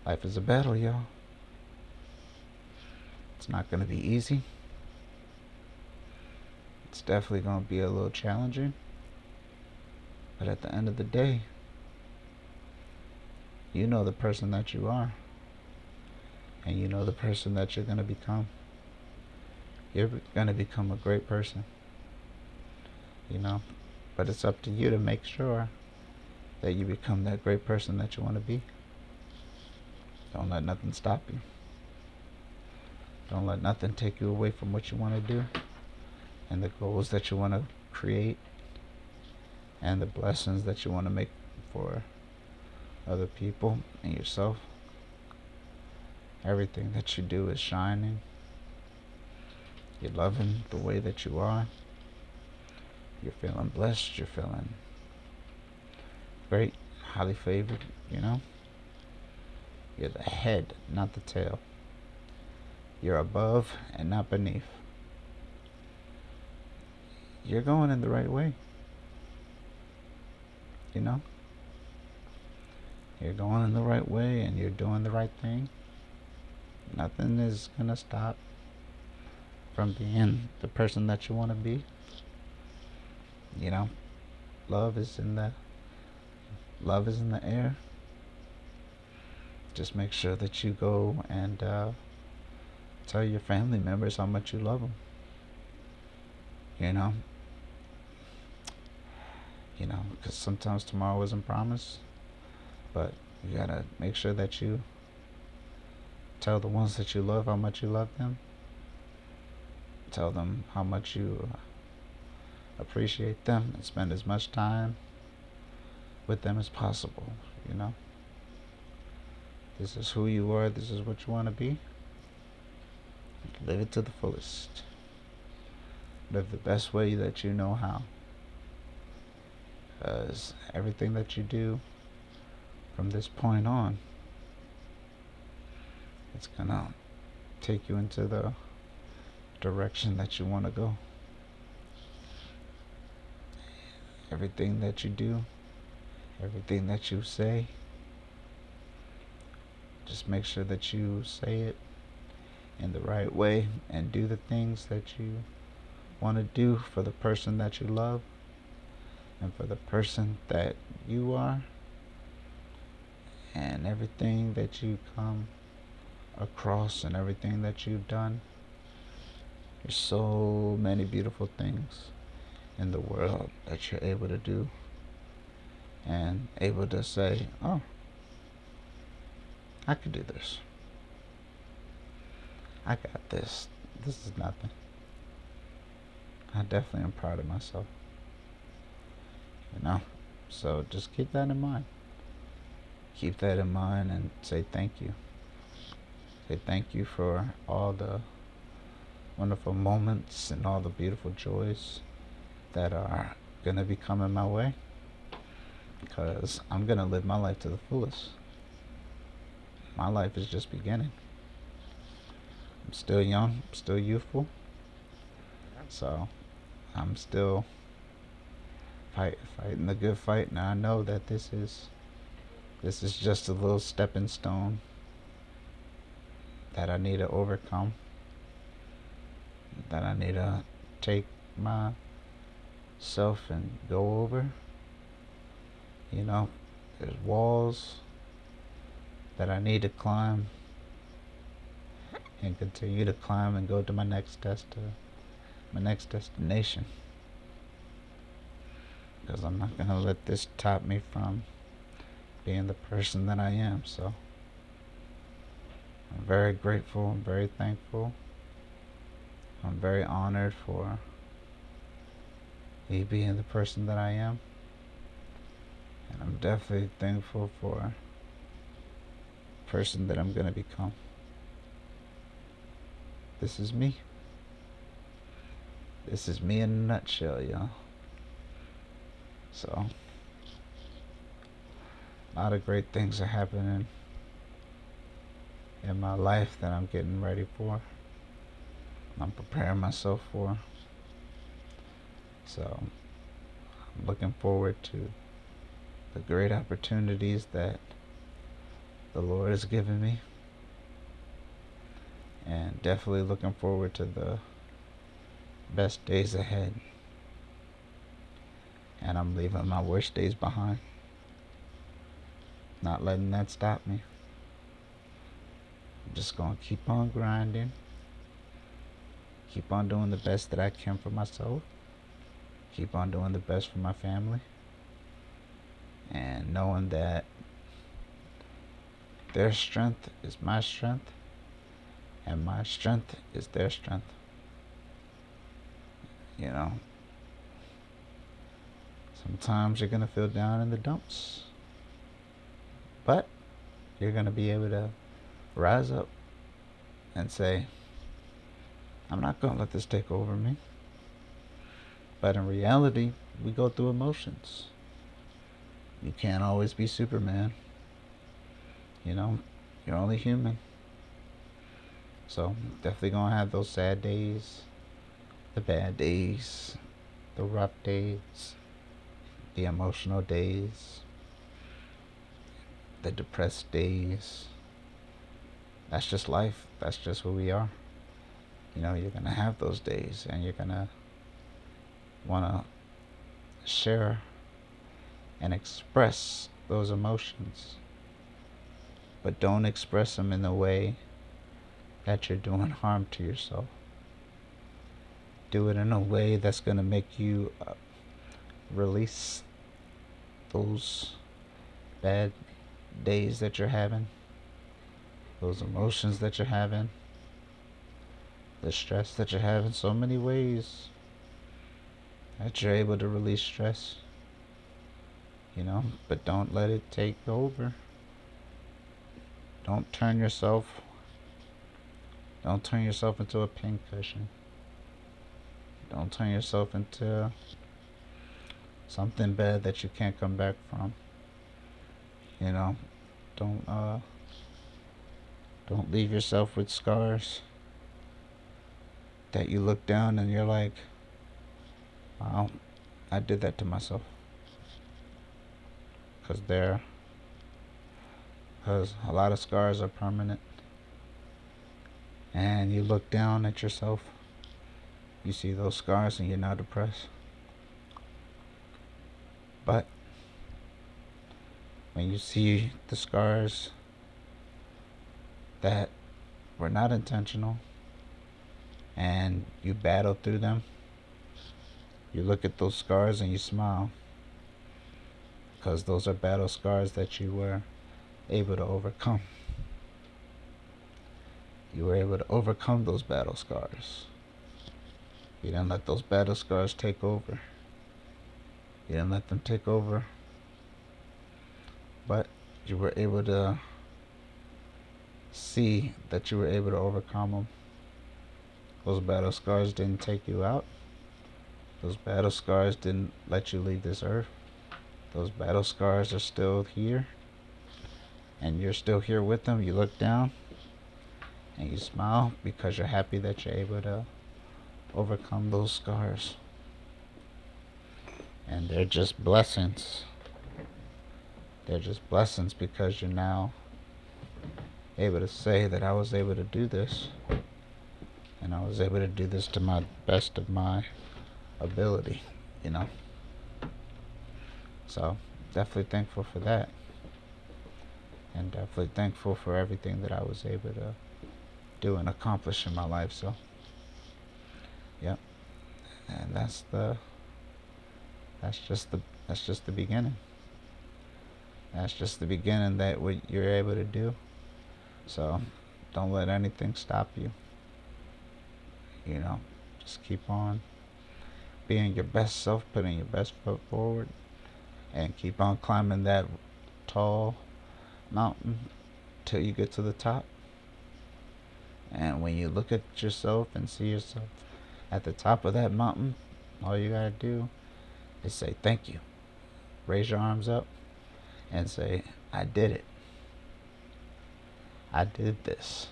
life is a battle, y'all. It's not going to be easy. It's definitely going to be a little challenging. But at the end of the day, you know the person that you are. And you know the person that you're going to become. You're going to become a great person. But it's up to you to make sure that you become that great person that you want to be. Don't let nothing stop you. Don't let nothing take you away from what you want to do and the goals that you want to create and the blessings that you want to make for other people and yourself. Everything that you do is shining. You're loving the way that you are. You're feeling blessed. You're feeling great, highly favored, You're the head, not the tail. You're above and not beneath. You're going in the right way. You're going in the right way and you're doing the right thing. Nothing is going to stop from being the person that you want to be. Love is in the air. Just make sure that you go and tell your family members how much you love them. Because sometimes tomorrow isn't promised, but you gotta make sure that you tell the ones that you love how much you love them. Tell them how much you appreciate them and spend as much time with them as possible. you know. This is who you are. This is what you want to be. Live it to the fullest. Live the best way that you know how. Because everything that you do from this point on, it's going to take you into the direction that you want to go. Everything that you do, everything that you say, just make sure that you say it in the right way and do the things that you want to do for the person that you love and for the person that you are, and everything that you come across and everything that you've done. There's so many beautiful things in the world that you're able to do and able to say, oh, I could do this. I got this. This is nothing. I definitely am proud of myself. You know? So just keep that in mind. Keep that in mind and say thank you. Say thank you for all the wonderful moments and all the beautiful joys that are going to be coming my way. Because I'm going to live my life to the fullest. My life is just beginning. I'm still young, I'm still youthful. So I'm still fighting the good fight. Now I know that this is just a little stepping stone that I need to overcome. That I need to take myself and go over. You know, there's walls that I need to climb and continue to climb and go to my next destination. Because I'm not gonna let this stop me from being the person that I am. So I'm very grateful. I'm very thankful. I'm very honored for me being the person that I am. And I'm definitely thankful for the person that I'm going to become. This is me. This is me in a nutshell, y'all. So, a lot of great things are happening in my life that I'm getting ready for. I'm preparing myself for. So, I'm looking forward to the great opportunities that the Lord has given me, and definitely looking forward to the best days ahead. And I'm leaving my worst days behind, not letting that stop me. I'm just gonna keep on grinding, keep on doing the best that I can for myself, keep on doing the best for my family, and knowing that their strength is my strength, and my strength is their strength. You know, sometimes you're gonna feel down in the dumps, but you're gonna be able to rise up and say, I'm not gonna let this take over me. But in reality, we go through emotions. You can't always be Superman. You know, you're only human. So definitely gonna have those sad days, the bad days, the rough days, the emotional days, the depressed days. That's just life. That's just who we are. You know, you're gonna have those days, and you're gonna wanna share and express those emotions. But don't express them in a way that you're doing harm to yourself. Do it in a way that's gonna make you release those bad days that you're having, those emotions that you're having, the stress that you're having. So many ways that you're able to release stress. but don't let it take over. Don't turn yourself into a pincushion. Don't turn yourself into something bad that you can't come back from. You know, don't don't leave yourself with scars that you look down and you're like, wow, I did that to myself. Because a lot of scars are permanent. And you look down at yourself, you see those scars, and you're now depressed. But when you see the scars that were not intentional and you battle through them, you look at those scars and you smile, because those are battle scars that you were able to overcome. You were able to overcome those battle scars. You didn't let those battle scars take over. You didn't let them take over, but you were able to see that you were able to overcome them. Those battle scars didn't take you out. Those battle scars didn't let you leave this earth. Those battle scars are still here, and you're still here with them. You look down and you smile because you're happy that you're able to overcome those scars. And they're just blessings. They're just blessings because you're now able to say that I was able to do this, and I was able to do this to my best of my ability, So definitely thankful for that, and definitely thankful for everything that I was able to do and accomplish in my life. So yep. And that's just the beginning. That's just the beginning that what you're able to do. So don't let anything stop you. Just keep on being your best self, putting your best foot forward, and keep on climbing that tall mountain till you get to the top. And when you look at yourself and see yourself at the top of that mountain, all you gotta do is say thank you. Raise your arms up and say, I did it. I did this.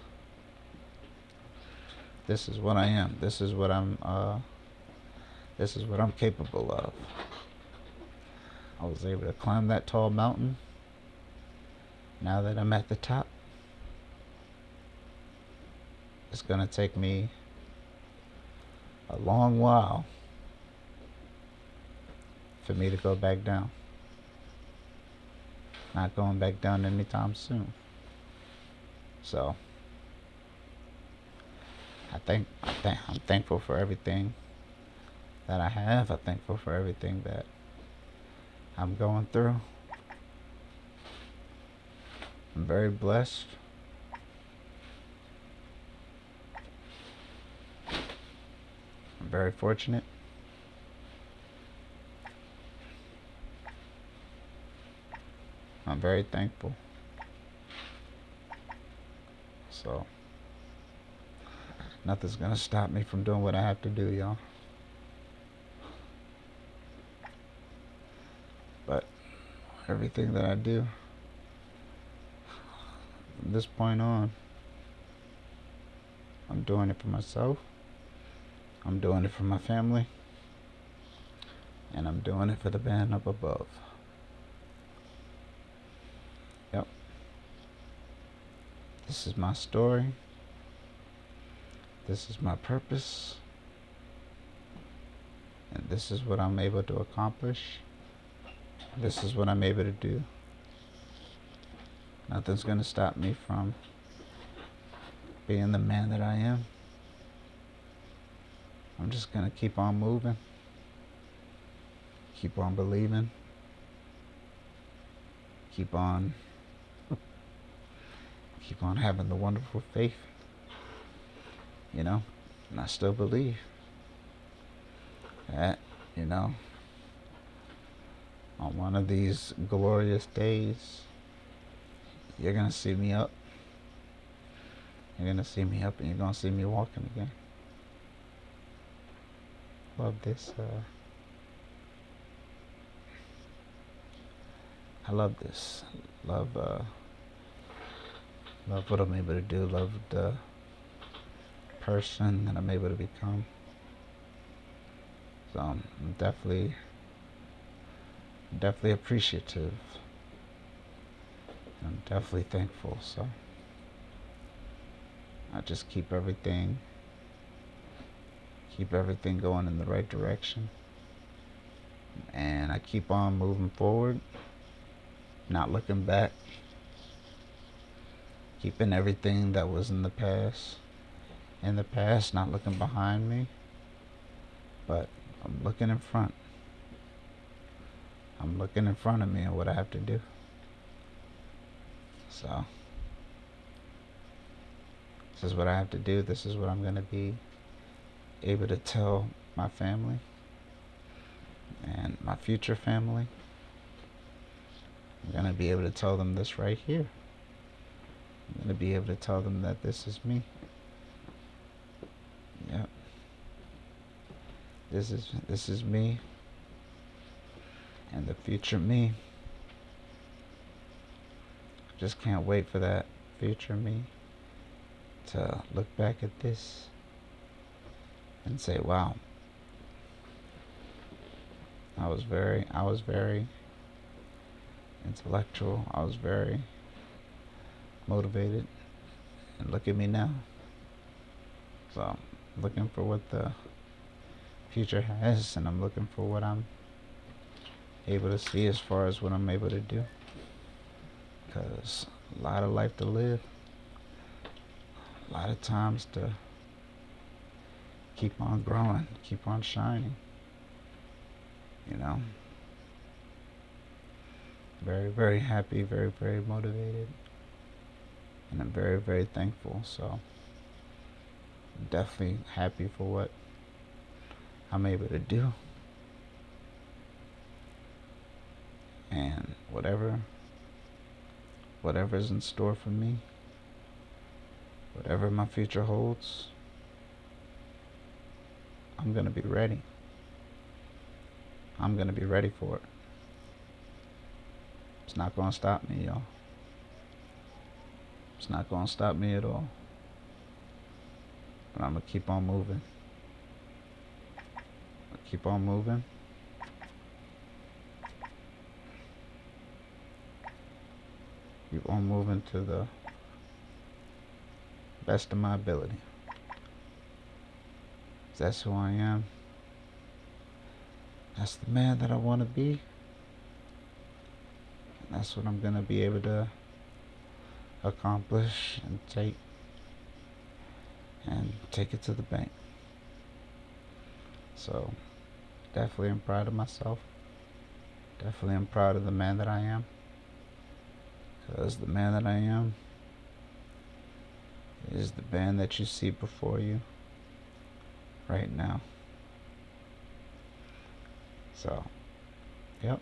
This is what I am. This is what I'm capable of. I was able to climb that tall mountain. Now that I'm at the top, it's gonna take me a long while for me to go back down. Not going back down anytime soon. So I'm thankful for everything that I have. I'm thankful for everything that I'm going through. I'm very blessed. I'm very fortunate. I'm very thankful. So nothing's gonna stop me from doing what I have to do, y'all. But everything that I do from this point on, I'm doing it for myself. I'm doing it for my family. And I'm doing it for the man up above. Yep. This is my story. This is my purpose. And this is what I'm able to accomplish. This is what I'm able to do. Nothing's gonna stop me from being the man that I am. I'm just gonna keep on moving. Keep on believing. Keep on having the wonderful faith. And I still believe that, On one of these glorious days, you're gonna see me up. You're gonna see me up, and you're gonna see me walking again. Love this. I love this. Love. Love what I'm able to do. Love the person that I'm able to become. So I'm definitely appreciative. I'm definitely thankful. So I just keep everything going in the right direction, and I keep on moving forward, not looking back, keeping everything that was in the past, not looking behind me, but I'm looking in front. I'm looking in front of me and what I have to do. So this is what I have to do. This is what I'm going to be able to tell my family and my future family. I'm going to be able to tell them this right here. I'm going to be able to tell them that this is me. Yep. This is me. And the future me. Just can't wait for that future me to look back at this and say, wow, I was very intellectual. I was very motivated, and look at me now. So I'm looking for what the future has, and I'm looking for what I'm able to see as far as what I'm able to do, because a lot of life to live, a lot of times to keep on growing, keep on shining, you know. Very, very happy, very, very motivated, and I'm very, very thankful. So I'm definitely happy for what I'm able to do, and whatever's in store for me, whatever my future holds, I'm gonna be ready. I'm gonna be ready for it. It's not gonna stop me, y'all. It's not gonna stop me at all. But I'm gonna keep on moving. Keep on moving. Keep on moving to the best of my ability. That's who I am. That's the man that I want to be. And that's what I'm going to be able to accomplish and take it to the bank. So definitely I'm proud of myself. Definitely I'm proud of the man that I am. Because the man that I am is the man that you see before you right now. So, yep.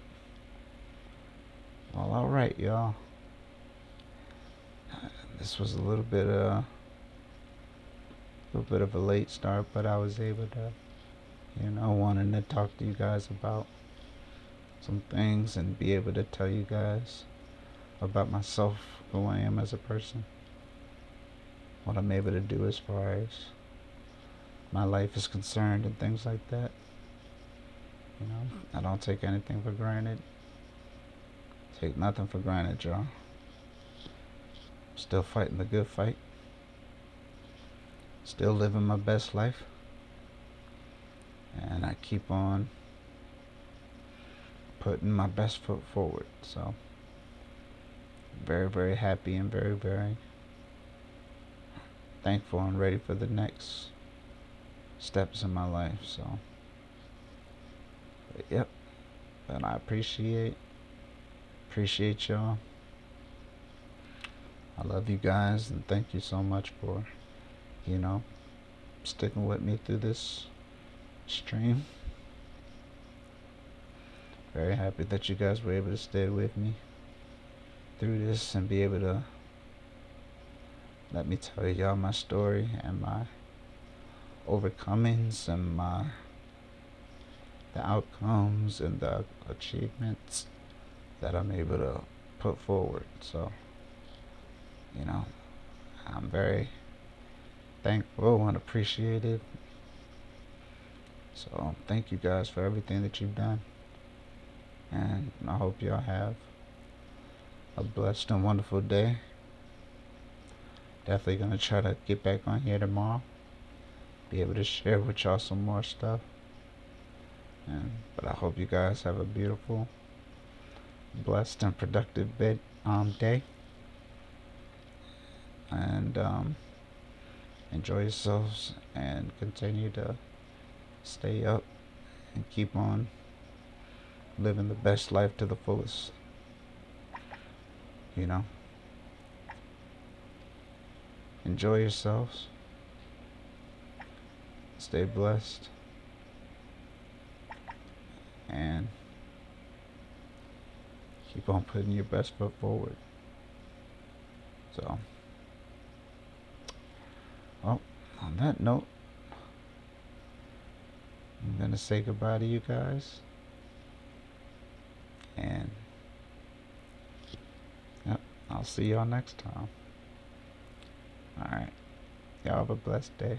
Well, alright, y'all. This was a little bit of a late start, but I was able to, wanting to talk to you guys about some things and be able to tell you guys about myself, who I am as a person, what I'm able to do as far as my life is concerned and things like that. I don't take anything for granted. Take nothing for granted, y'all. Still fighting the good fight. Still living my best life. And I keep on putting my best foot forward. So, very, very happy and very, very thankful and ready for the next steps in my life. So, but yep. And I appreciate y'all. I love you guys, and thank you so much for, sticking with me through this stream. Very happy that you guys were able to stay with me through this and be able to let me tell y'all my story and my overcomings and the outcomes and the achievements that I'm able to put forward. So, you know, I'm very thankful and appreciative. So thank you guys for everything that you've done, and I hope y'all have a blessed and wonderful day. Definitely gonna try to get back on here tomorrow, be able to share with y'all some more stuff. But I hope you guys have a beautiful, blessed, and productive day, and enjoy yourselves and continue to stay up and keep on living the best life to the fullest. You know, enjoy yourselves, stay blessed, and keep on putting your best foot forward. So, well, on that note, I'm gonna say goodbye to you guys, and yep, I'll see y'all next time. Alright, y'all have a blessed day.